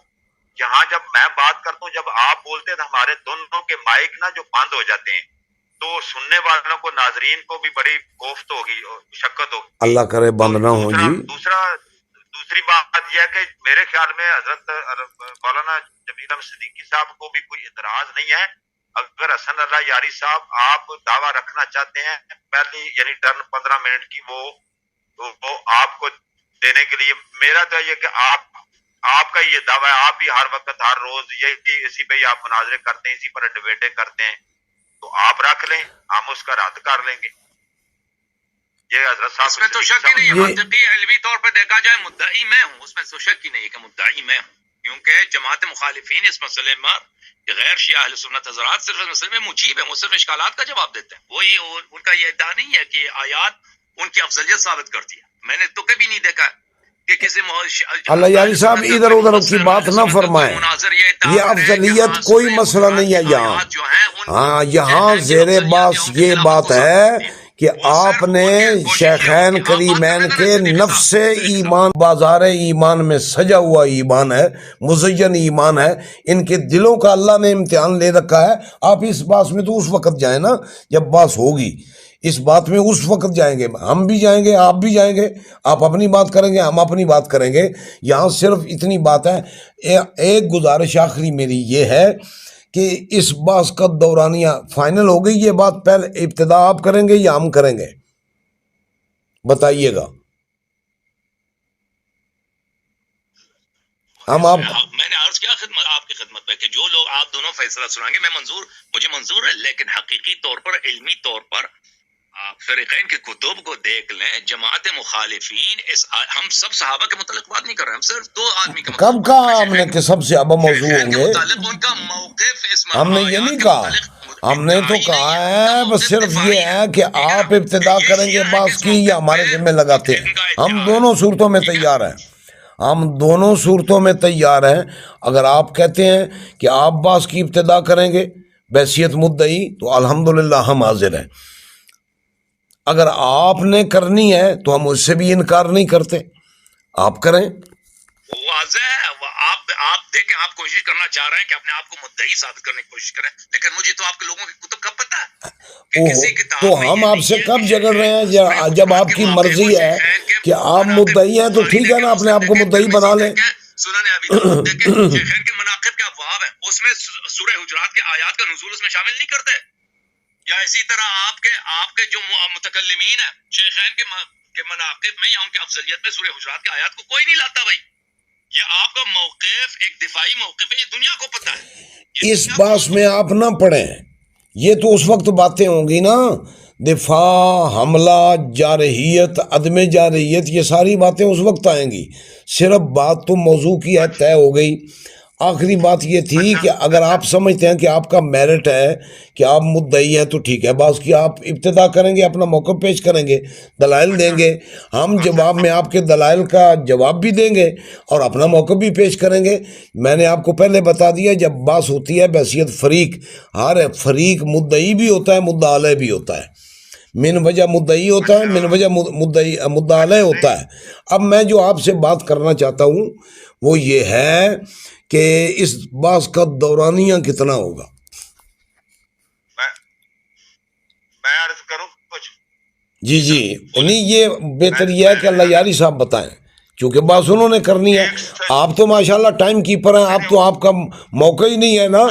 یہاں جب میں بات کرتا ہوں، جب آپ بولتے ہیں تو ہمارے دونوں کے مائک نا جو بند ہو جاتے ہیں، تو سننے والوں کو، ناظرین کو بھی بڑی کوفت ہوگی، شکت ہوگی، اللہ کرے بند نہ ہوں جی۔ دوسری بات یہ ہے کہ میرے خیال میں حضرت مولانا جمیل احمد صدیقی صاحب کو بھی کوئی اعتراض نہیں ہے اگر حسن اللہ یاری صاحب آپ دعویٰ رکھنا چاہتے ہیں پہلی یعنی ٹرن 15 منٹ کی، وہ آپ کو دینے کے لیے، میرا تو یہ کہ آپ کا یہ دعویٰ ہے، آپ بھی ہر وقت ہر روز یہی اسی پہ آپ مناظرے کرتے ہیں، اسی پر ڈبیٹیں کرتے ہیں، تو آپ رکھ لیں، ہم اس کا رد کر لیں گے۔ یہ حضرت صاحب اس میں تو شک ہی نہیں ہے، منطقی علمی طور پر دیکھا جائے مدعی میں ہوں، اس میں تو شک ہی نہیں ہے کہ مدعی میں ہوں، کیونکہ جماعت مخالفین اس مسئلے میں غیر شیعہ اہل سنت حضرات صرف اس مسئلے میں مجیب ہیں، وہ صرف اشکالات کا جواب دیتے ہیں، وہی ان کا یہ ادعا نہیں ہے کہ آیات ان کی افضلیت ثابت کرتی ہے۔ میں نے تو کبھی نہیں دیکھا کہ کسی اللہ یاری صاحب ادھر ادھر کی بات نہ فرمائیں، یہ افضلیت کوئی مسئلہ نہیں ہے یہاں۔ ہاں، یہاں زیر باس یہ بات ہے کہ آپ نے شیخین کریمین کے نفس ایمان، بازار ایمان میں سجا ہوا ایمان ہے، مزین ایمان ہے، ان کے دلوں کا اللہ نے امتحان لے رکھا ہے۔ آپ اس باس میں تو اس وقت جائیں نا جب باس ہوگی، اس بات میں اس وقت جائیں گے، ہم بھی جائیں گے، آپ بھی جائیں گے، آپ اپنی بات کریں گے، ہم اپنی بات کریں گے. یہاں صرف اتنی بات ہے. ایک گزارش آخری میری یہ ہے کہ اس بحث کا دورانیہ فائنل ہو گئی یہ بات، پہلے ابتدا آپ کریں گے یا ہم کریں گے؟ بتائیے گا. ہم آپ میں نے عرض کیا خدمت آپ کی خدمت میں کہ جو لوگ آپ دونوں فیصلہ سنائیں گے مجھے منظور ہے، لیکن حقیقی طور پر علمی طور پر آپ فریقین کے کتب کو دیکھ لیں. جماعت مخالفین ہم سب صحابہ کے متعلق بات نہیں کر رہے، ہم صرف 2 آدمی کے کب متعلق کہا ہم نے کہ سب سے اب موضوع شیخین ہوں کے گے؟ متعلق ان کا موقف اس ہم نے یہ آیات نہیں کے کہا، متعلق ہم نے تو ادعائی کہا نہیں ان کا ہے بس موقف صرف یہ دفاعی ہے کہ ٹھیک ہے آپ نا؟ ابتدا یہ کریں گے شیعہ ہے کہ بات اس کی یا موقف ہمارے پہ ذمہ لگاتے ہیں. ان کا ہم ادعا دونوں ہے، صورتوں میں ٹھیک ہے. تیار ہیں، ہم دونوں صورتوں میں تیار ہیں. اگر آپ کہتے ہیں کہ آپ باس کی ابتدا کریں گے بحیثیت مدعی تو الحمدللہ ہم حاضر ہیں. اگر آپ نے کرنی ہے تو ہم اس سے بھی انکار نہیں کرتے، آپ کریں. واضح ہے. آپ دیکھیں، آپ کوشش کرنا چاہ رہے ہیں کہ اپنے آپ کو مدعی ثابت کرنے کی کوشش کریں، لیکن مجھے تو آپ کے لوگوں کی کتب کا پتہ ہے کہ کسی تو کتاب میں ہم یہ آپ نہیں سے ہے کب کہ جھگڑ رہے شیخین ہیں؟ سورہ جب حجرات آپ کے کی واقعے مرضی کو ہے شیخین کے کہ آپ مناقب مدعی ہیں تو بخاری ٹھیک ہے نا، اپنے آپ کو مدعی بنا لیں. سنن ابی داؤد دیکھیں، شیخین کے مناقب کے ابواب ہیں، اس میں سورہ حجرات کے آیات کا نزول اس میں شامل نہیں کرتے. یا اسی طرح آپ کے جو متکلمین ہیں شیخین کے مناقب میں یا ان کے افضلیت میں سورہ حجرات کے آیات کو کوئی نہیں لاتا. بھائی یہ آپ کا موقف ایک دفاعی موقف ہے، یہ دنیا کو پتہ ہے. اس باس میں آپ نہ پڑھیں، یہ تو اس وقت باتیں ہوں گی نا، دفاع، حملہ، جارحیت، عدم جارحیت، یہ ساری باتیں اس وقت آئیں گی. صرف بات تو موضوع کی ہے، طے ہو گئی. آخری بات یہ تھی کہ اگر آپ سمجھتے ہیں کہ آپ کا میرٹ ہے کہ آپ مدعی ہیں تو ٹھیک ہے، بات کی آپ ابتدا کریں گے، اپنا موقف پیش کریں گے، دلائل دیں گے، ہم جواب میں آپ کے دلائل کا جواب بھی دیں گے اور اپنا موقف بھی پیش کریں گے. میں نے آپ کو پہلے بتا دیا، جب بات ہوتی ہے بحیثیت فریق، ہر فریق مدعی بھی ہوتا ہے، مدعا علیہ بھی ہوتا ہے. من وجہ مدعی ہوتا ہے، من وجہ مدعا علیہ ہوتا ہے. اب میں جو آپ سے بات کرنا چاہتا ہوں وہ یہ ہے کہ اس باس کا دورانیہ کتنا ہوگا؟ میں عرض کروں کچھ. جی نہیں، یہ بہتر یہ ہے کہ اللہ یاری صاحب بتائیں، چونکہ بات انہوں نے کرنی ہے. آپ تو ماشاءاللہ ٹائم کیپر ہیں، آپ کا موقع ہی نہیں ہے نا.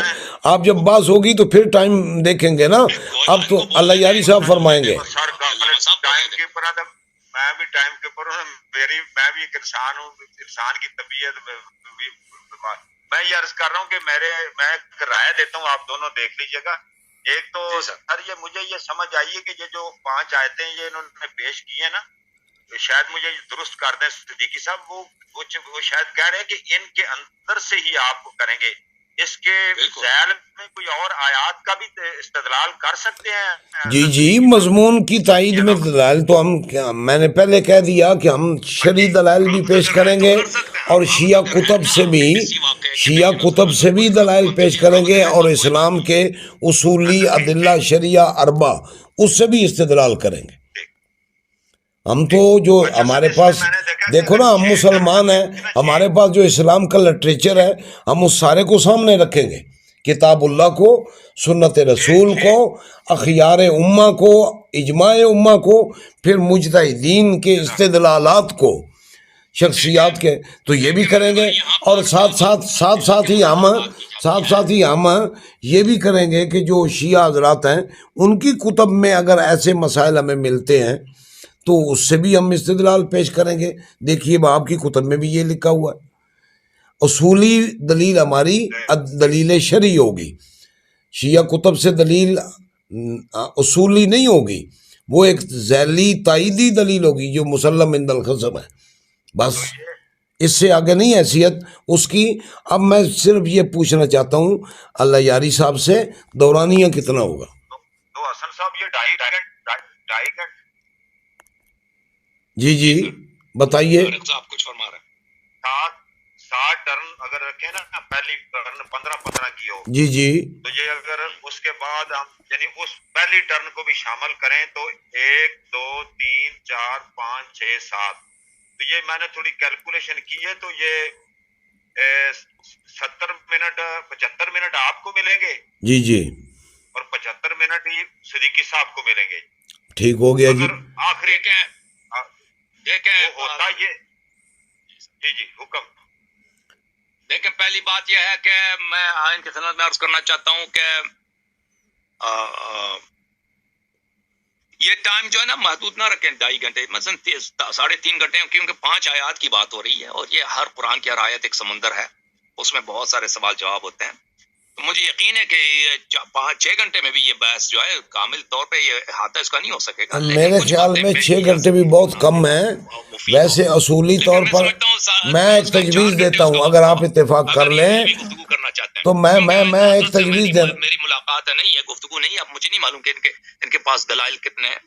آپ جب بات ہوگی تو پھر ٹائم دیکھیں گے نا. اب تو اللہ یاری صاحب فرمائیں گے. سر ٹائم کے اوپر میں بھی ٹائم کے اوپر ہوں، میں بھی ایک انسان ہوں، انسان کی طبیعت میں یہ عرض کر رہا ہوں کہ میں رائے دیتا ہوں، آپ دونوں دیکھ لیجئے گا. ایک تو سر یہ مجھے یہ سمجھ آئی ہے کہ یہ جو 5 آیتیں یہ انہوں نے پیش کی ہیں نا، شاید مجھے درست کر دیں صدیقی صاحب، وہ شاید کہہ رہے ہیں کہ ان کے اندر سے ہی آپ کریں گے. اس کے ذیل میں کوئی اور آیات کا بھی استدلال کر سکتے ہیں؟ جی مضمون کی تائید میں دلائل تو میں نے پہلے کہہ دیا کہ ہم شرعی دلائل بھی پیش کریں گے اور شیعہ کتب سے بھی دلائل پیش کریں گے اور اسلام کے اصولی ادلہ شریعہ اربع اس سے بھی استدلال کریں گے. ہم تو جو ہمارے پاس دیکھو نا، ہم مسلمان ہیں، ہمارے پاس جو اسلام کا لٹریچر ہے ہم اس سارے کو سامنے رکھیں گے، کتاب اللہ کو، سنت رسول کو، اخیار امہ کو، اجماع امہ کو، پھر مجتہدین کے استدلالات کو، شخصیات کے، تو یہ بھی کریں گے. اور ساتھ ہی ہم یہ بھی کریں گے کہ جو شیعہ حضرات ہیں ان کی کتب میں اگر ایسے مسائل ہمیں ملتے ہیں تو اس سے بھی ہم استدلال پیش کریں گے. دیکھیے آپ کی کتب میں بھی یہ لکھا ہوا ہے. اصولی دلیل ہماری دلیل شرعی ہوگی، شیعہ کتب سے دلیل اصولی نہیں ہوگی، وہ ایک ذیلی تائیدی دلیل ہوگی جو مسلم عند الخصم ہے. بس اس سے آگے نہیں حیثیت اس کی. اب میں صرف یہ پوچھنا چاہتا ہوں اللہ یاری صاحب سے، دورانیہ کتنا ہوگا؟ تو حسن صاحب یہ 2.5 گھنٹے جی بتائیے. آپ کچھ فرما رہے ہیں. 7 ٹرن اگر رکھیں نا، پہلی ٹرن 15 کی ہو، جی تو یہ اگر اس کے بعد ہم یعنی اس پہلی ٹرن کو بھی شامل کریں تو 1 2 3 4 5 6 7، تو یہ میں نے تھوڑی کیلکولیشن کی ہے، تو یہ 75 منٹ آپ کو ملیں گے جی اور 75 منٹ ہی صدیقی صاحب کو ملیں گے. ٹھیک ہو گیا جی. اگر آخری دیکھیں ہوتا یہ جی جی حکم. دیکھیں پہلی بات یہ ہے کہ میں آئین کی خدمت میں عرض کرنا چاہتا ہوں کہ یہ ٹائم جو ہے نا محدود نہ رکھیں 2.5 گھنٹے، مثلا 3.5 گھنٹے، کیونکہ 5 آیات کی بات ہو رہی ہے اور یہ ہر قرآن کی ہر آیت ایک سمندر ہے، اس میں بہت سارے سوال جواب ہوتے ہیں. تو مجھے یقین ہے کہ 5-6 گھنٹے میں بھی یہ بحث جو ہے کامل طور پہ یہ احاطہ اس کا نہیں ہو سکے گا. میرے خیال میں 6 گھنٹے بھی بہت کم ہیں. ویسے اصولی طور پر میں ایک تجویز دیتا ہوں، اگر آپ اتفاق کر لیں تو میں ایک تجویز دے. میری ملاقات ہے نہیں ہے، گفتگو نہیں ہے، اب مجھے نہیں معلوم کہ ان کے پاس دلائل کتنے ہیں.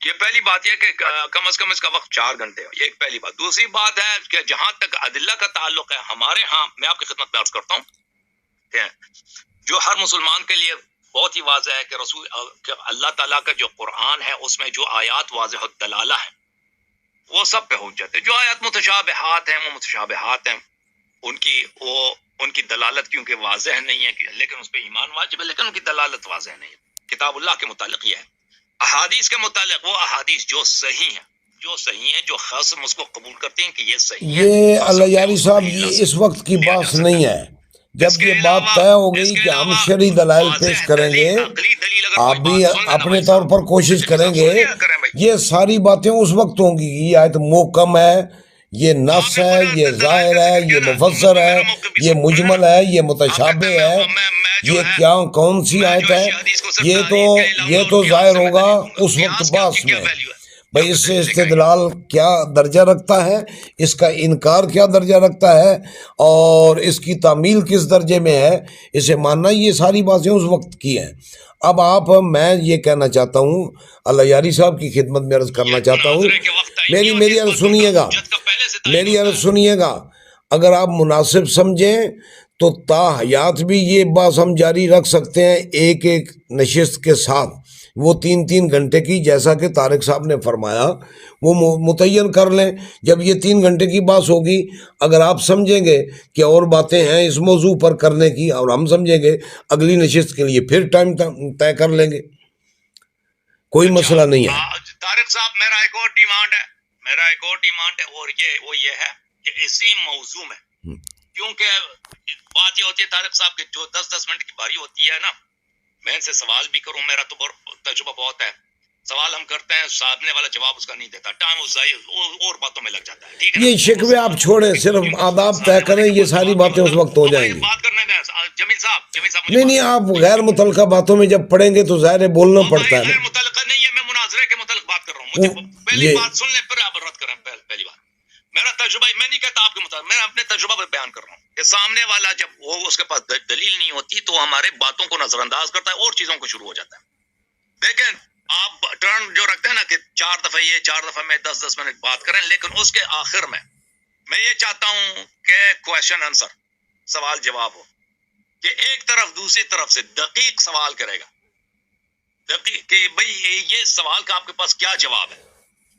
یہ پہلی بات یہ کہ کم از کم اس کا وقت 4 گھنٹے ہے، یہ ایک پہلی بات. دوسری بات ہے کہ جہاں تک ادلہ کا تعلق ہے ہمارے ہاں، میں آپ کی خدمت میں عرض کرتا ہوں کہ جو ہر مسلمان کے لیے بہت ہی واضح ہے کہ کہ اللہ تعالیٰ کا جو قرآن ہے اس میں جو آیات واضح الدلالہ ہیں وہ سب پہ حجت ہے. جو آیات متشابہات ہیں وہ متشابہات ہیں، ان کی دلالت کیونکہ واضح نہیں ہے لیکن اس پہ ایمان واجب ہے، لیکن ان کی دلالت واضح نہیں ہے. کتاب اللہ کے متعلق یہ ہے. احادیث کے متعلق وہ احادیث جو صحیح ہیں جو خاص اس کو قبول کرتے ہیں کہ یہ صحیح ہے. یہ اللہ یاری صاحب یہ اس وقت کی بات نہیں ہے. جب یہ بات طے ہو گئی کہ ہم شرعی دلائل پیش کریں گے، آپ بھی اپنے طور پر کوشش کریں گے، یہ ساری باتیں اس وقت ہوں گی. یہ آیت محکم ہے، یہ نص ہے، یہ ظاہر ہے، یہ مفسر ہے، یہ مجمل ہے، یہ متشابہ ہے، یہ کیا کون سی آیت ہے، یہ تو ظاہر ہوگا اس وقت بحث میں. بھئی اس سے استدلال کیا درجہ رکھتا ہے، اس کا انکار کیا درجہ رکھتا ہے، اور اس کی تعمیل کس درجے میں ہے، اسے ماننا، یہ ساری باتیں اس وقت کی ہیں. اب میں یہ کہنا چاہتا ہوں، اللہ یاری صاحب کی خدمت میں عرض کرنا چاہتا ہوں، میری عرض سنیے گا. اگر آپ مناسب سمجھیں تو تا حیات بھی یہ بات ہم جاری رکھ سکتے ہیں ایک نشست کے ساتھ، وہ 3 گھنٹے کی، جیسا کہ طارق صاحب نے فرمایا وہ متعین کر لیں. جب یہ 3 گھنٹے کی بات ہوگی، اگر آپ سمجھیں گے کہ اور باتیں ہیں اس موضوع پر کرنے کی، اور ہم سمجھیں گے اگلی نشست کے لیے پھر ٹائم طے کر لیں گے، کوئی مسئلہ نہیں ہے. طارق صاحب میرا ایک اور ڈیمانڈ ہے اور وہ یہ ہے کہ اسی موضوع میں، کیونکہ بات یہ ہوتی ہے طارق صاحب کہ جو 10 منٹ کی باری ہوتی ہے نا، میں ان سے سوال بھی کروں، میرا تو تجربہ بہت ہے، سوال ہم کرتے ہیں، سامنے والا جواب اس کا نہیں دیتا، ٹائم اور باتوں میں لگ جاتا ہے. ٹھیک ہے، یہ شکوے آپ چھوڑیں، صرف آداب طے کریں، یہ ساری باتیں اس وقت ہو جائیں گی. بات کرنے دیں جمیل صاحب نہیں، آپ غیر متعلقہ باتوں میں جب پڑیں گے تو ظاہر ہے بولنا پڑتا ہے. غیر متعلقہ نہیں ہے، میں مناظرے کے متعلق بات کر رہا ہوں. مجھے پہلی بات سن لیں پھر آپ رد کریں. پہلی بات میرا تجربہ، میں نہیں کہتا آپ کے مطابق، میں اپنے تجربہ پر بیان کر رہا ہوں کہ سامنے والا جب وہ اس کے پاس دلیل نہیں ہوتی تو ہمارے باتوں کو نظر انداز کرتا ہے اور چیزوں کو شروع ہو جاتا ہے. دیکھیں آپ ٹرن جو رکھتے ہیں نا کہ 4 دفعہ یہ 4 دفعہ میں 10 منٹ بات کریں، لیکن اس کے آخر میں یہ چاہتا ہوں کہ کویشچن آنسر، سوال جواب ہو، کہ ایک طرف دوسری طرف سے دقیق سوال کرے گا، دقیق کہ بھئی یہ سوال کا آپ کے پاس کیا جواب ہے،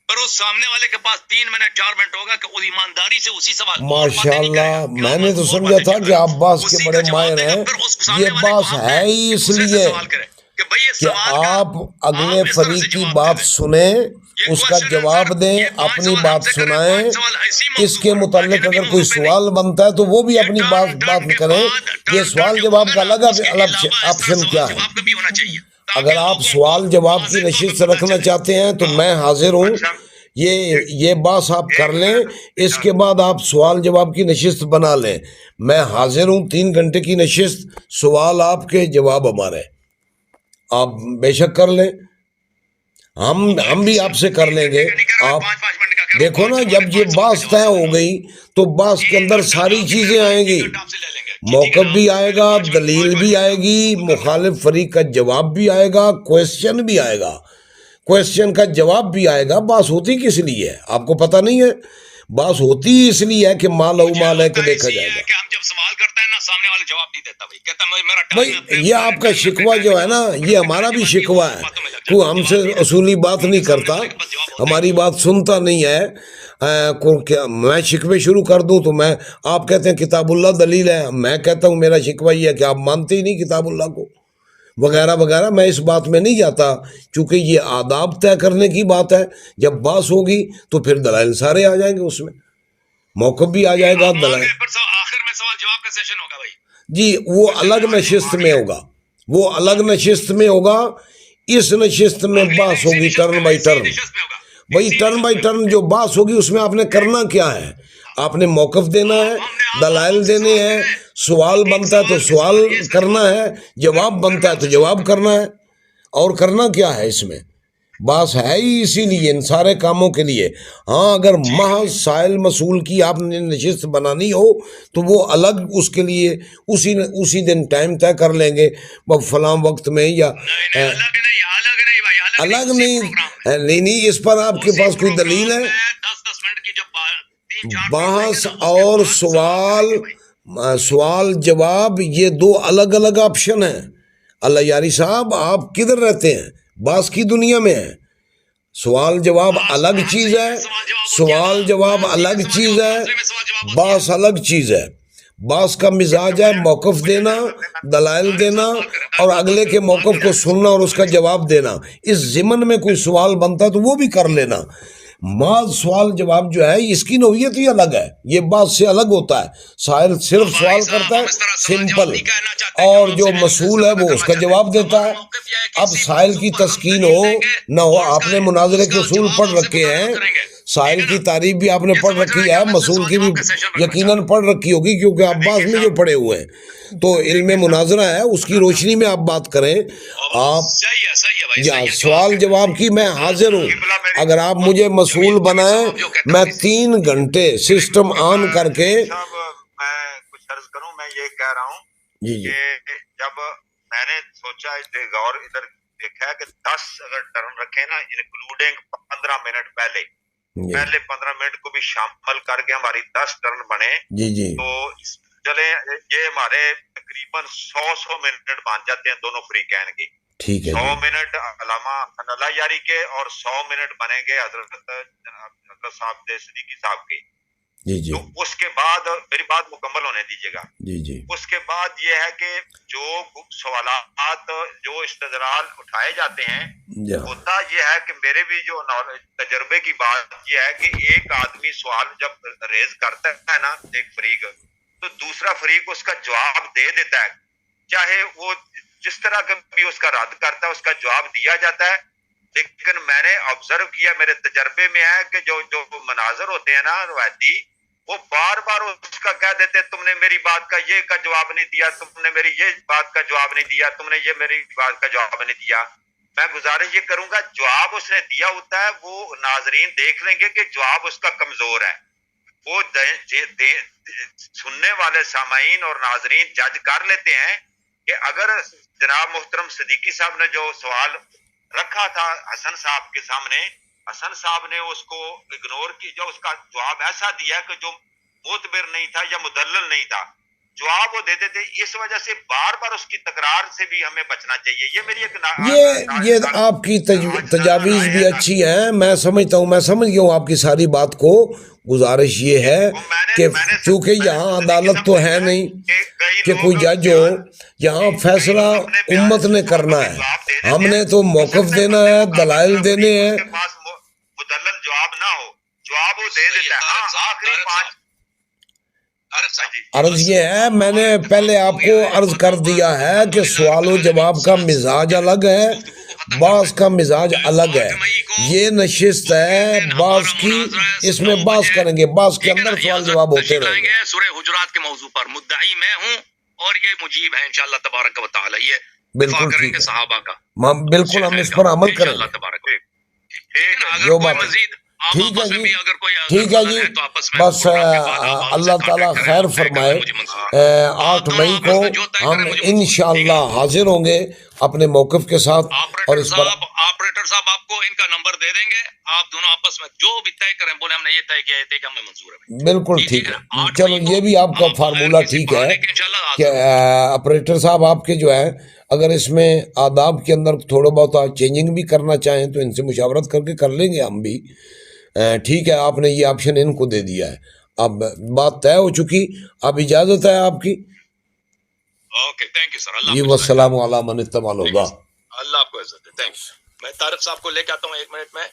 پر اس سامنے والے کے پاس 3 منٹ 4 منٹ ہوگا کہ وہ ایمانداری سے اسی سوال ماشاءاللہ. میں نے تو سمجھا تھا کہ آپ باس کے بڑے ماہر ہیں. یہ باس ہے ہی اس لیے کہ آپ اگلے فریق کی بات سنیں، اس کا جواب دیں، اپنی بات سنائیں. اس کے متعلق اگر کوئی سوال بنتا ہے تو وہ بھی اپنی بات کریں. یہ سوال جواب کا الگ آپشن کیا ہے. اگر آپ سوال جواب کی نشست رکھنا چاہتے ہیں تو میں حاضر ہوں، یہ بات آپ کر لیں، اس کے بعد آپ سوال جواب کی نشست بنا لیں. میں حاضر ہوں، 3 گھنٹے کی نشست، سوال آپ کے، جواب ہمارے، آپ بے شک کر لیں، ہم بھی آپ سے کر لیں گے. آپ دیکھو نا، جب یہ بات طے ہو گئی تو بات کے اندر ساری چیزیں آئیں گی، موقف بھی آئے گا، دلیل بھی آئے گی، مخالف فریق کا جواب بھی آئے گا، کویسچن بھی آئے گا، کویسچن کا جواب بھی آئے گا. بات ہوتی کس لیے ہے آپ کو پتہ نہیں ہے؟ بات ہوتی اس لیے ہے کہ مال او مال ہے کہ دیکھا جائے گا. کہ ہم جب سوال کرتے ہیں نا سامنے والا جواب نہیں دیتا، بھائی کہتا میرا بھائی یہ آپ کا شکوہ جو ہے نا، یہ ہمارا بھی شکوہ ہے، کوئی ہم سے اصولی بات نہیں کرتا، ہماری بات سنتا نہیں ہے. میں شکوے شروع کر دوں تو آپ کہتے ہیں کتاب اللہ دلیل ہے، میں کہتا ہوں میرا شکوہ یہ ہے کہ آپ مانتے ہی نہیں کتاب اللہ کو. وغیرہ وغیرہ، میں اس بات میں نہیں جاتا، چونکہ یہ آداب طے کرنے کی بات ہے. جب بحث ہوگی تو پھر دلائل سارے آ جائیں گے، اس میں موقف بھی آ جائے گا، دلائل. آخر میں سوال جواب کا سیشن ہوگا بھائی. جی وہ الگ نشست میں ہوگا، وہ الگ نشست میں ہوگا. اس نشست میں بحث ہوگی ٹرن بائی ٹرن. وہی ٹرن بائی ٹرن جو بحث ہوگی اس میں آپ نے کرنا کیا ہے، آپ نے موقف دینا ہے، دلائل دینے ہیں. سوال بنتا ہے تو سوال کرنا ہے، جواب بنتا ہے تو جواب کرنا ہے. اور کرنا کیا ہے اس میں؟ بات ہے ہی اسی لیے، ان سارے کاموں کے لیے. ہاں اگر محض سائل مسئول کی آپ نے نشست بنانی ہو تو وہ الگ، اس کے لیے اسی دن ٹائم طے کر لیں گے فلاں وقت میں، یا الگ نہیں. اس پر آپ کے پاس کوئی دلیل ہے؟ 10 منٹ کی جب بحث اور سوال جواب یہ دو الگ الگ آپشن ہیں. اللہ یاری صاحب آپ کدھر رہتے ہیں؟ بحث کی دنیا میں ہے. سوال جواب الگ چیز ہے، سوال جواب الگ چیز ہے، بحث الگ چیز ہے. بحث کا مزاج ہے موقف دینا، دلائل دینا، اور اگلے کے موقف کو سننا اور اس کا جواب دینا. اس ضمن میں کوئی سوال بنتا تو وہ بھی کر لینا. محض سوال جواب جو ہے اس کی نوعیت ہی الگ ہے، یہ بات سے الگ ہوتا ہے. سائل صرف سوال کرتا ہے سمپل، اور جو مسئول ہے وہ اس کا جواب دیتا ہے. اب سائل کی تسکین ہو نہ ہو، آپ نے مناظرے کے اصول پڑھ رکھے ہیں، سائل کی تعریف بھی آپ نے پڑھ رکھی ہے، مسئول کی بھی یقیناً پڑھ رکھی ہوگی، کیونکہ عباس میں جو پڑھے ہوئے ہیں. تو علم مناظرہ ہے، اس کی روشنی میں آپ بات کریں. آپ یا سوال جواب کی میں حاضر ہوں. اگر آپ مجھے مسئول بنائیں، میں 3 گھنٹے سسٹم آن کر کے. میں کچھ عرض کروں، میں یہ کہہ رہا ہوں کہ جب میں نے سوچا اور ادھر دیکھا کہ 10 اگر ٹرن رکھے نا، انکلوڈنگ 15 منٹ پہلے 15 منٹ کو بھی شامل کر کے ہماری 10 ٹرن بنے، تو چلے یہ ہمارے تقریباً 100 منٹ بن جاتے ہیں دونوں فریقین کے. 100 منٹ علامہ اللہ یاری کے اور 100 منٹ بنیں گے حضرت صاحب صدیقی صاحب کے. تو اس کے بعد میری بات مکمل ہونے دیجیے گا. اس کے بعد یہ ہے کہ جو سوالات جو استدلال اٹھائے جاتے ہیں، ہوتا یہ ہے کہ میرے بھی جو تجربے کی بات یہ ہے کہ ایک آدمی سوال جب ریز کرتا ہے نا ایک فریق، تو دوسرا فریق اس کا جواب دے دیتا ہے، چاہے وہ جس طرح کا بھی اس کا رد کرتا ہے اس کا جواب دیا جاتا ہے. لیکن میں نے آبزرو کیا، میرے تجربے میں ہے کہ جو مناظر ہوتے ہیں نا روایتی، وہ بار بار اس کا کہہ دیتے تم نے میری بات کا یہ کا جواب نہیں دیا، تم نے میری یہ بات کا جواب نہیں دیا، تم نے یہ میری بات کا جواب نہیں دیا. میں گزارش یہ کروں گا، جواب اس نے دیا ہوتا ہے، وہ ناظرین دیکھ لیں گے کہ جواب اس کا کمزور ہے. وہ سننے والے سامعین اور ناظرین جج کر لیتے ہیں کہ اگر جناب محترم صدیقی صاحب نے جو سوال رکھا تھا حسن صاحب کے سامنے، حسن صاحب نے اس کو اگنور کی، جو اس کا جواب ایسا دیا کہ جو معتبر نہیں تھا یا مدلل نہیں تھا، جواب وہ دیتے تھے. اس وجہ سے بار بار اس کی تکرار سے بھی ہمیں بچنا چاہیے. یہ میری ایک یہ آپ کی تجاویز بھی اچھی ہیں، میں سمجھتا ہوں، میں سمجھ گیا ہوں آپ کی ساری بات کو. گزارش یہ ہے کہ چونکہ یہاں عدالت تو ہے نہیں کہ کوئی جج ہو، یہاں فیصلہ امت نے کرنا ہے. ہم نے تو موقف دینا ہے، دلائل دینے ہیں. مدلل جواب نہ ہو، جواب وہ دے دیتا ہے. آخری 5 عرض یہ ہے، میں نے پہلے آپ کو عرض کر دیا ہے کہ سوال و جواب کا مزاج الگ ہے، بعض کا مزاج الگ ہے. یہ نشست ہے بعض کی، اس میں بعض کریں گے، بعض کے اندر سوال جواب ہوتے رہیں گے. سورہ حجرات کے موضوع پر مدعی میں ہوں اور یہ مجیب ہے انشاءاللہ تبارک و تعالی. یہ بالکل ٹھیک ہے صحابہ کا، بالکل ہم اس پر عمل کریں گے. جو بات ٹھیک ہے جی، ٹھیک ہے جی. بس اللہ تعالیٰ خیر فرمائے. 8 مئی کو ہم انشاءاللہ حاضر ہوں گے اپنے موقف کے ساتھ، اور اس پر آپریٹر صاحب آپ کو ان کا نمبر دے دیں گے، آپ دونوں آپس میں جو بھی طے کریں، بولے ہم نے یہ طے کیا ہے کہ ہمیں منظور ہے. بالکل ٹھیک ہے. چلو یہ بھی آپ کا فارمولہ ٹھیک ہے کہ آپریٹر صاحب آپ کے جو ہے، اگر اس میں آداب کے اندر تھوڑا بہت چینجنگ بھی کرنا چاہیں تو ان سے مشاورت کر کے کر لیں گے ہم بھی. ٹھیک ہے، آپ نے یہ آپشن ان کو دے دیا ہے. اب بات طے ہو چکی، اب اجازت ہے آپ کی. Okay thank you sir. اللہ جی حافظ. والسلام علی من اتبع الہدی. اللہ آپ کو عزت دے. Thank you. میں طارق صاحب کو لے کے آتا ہوں 1 منٹ میں.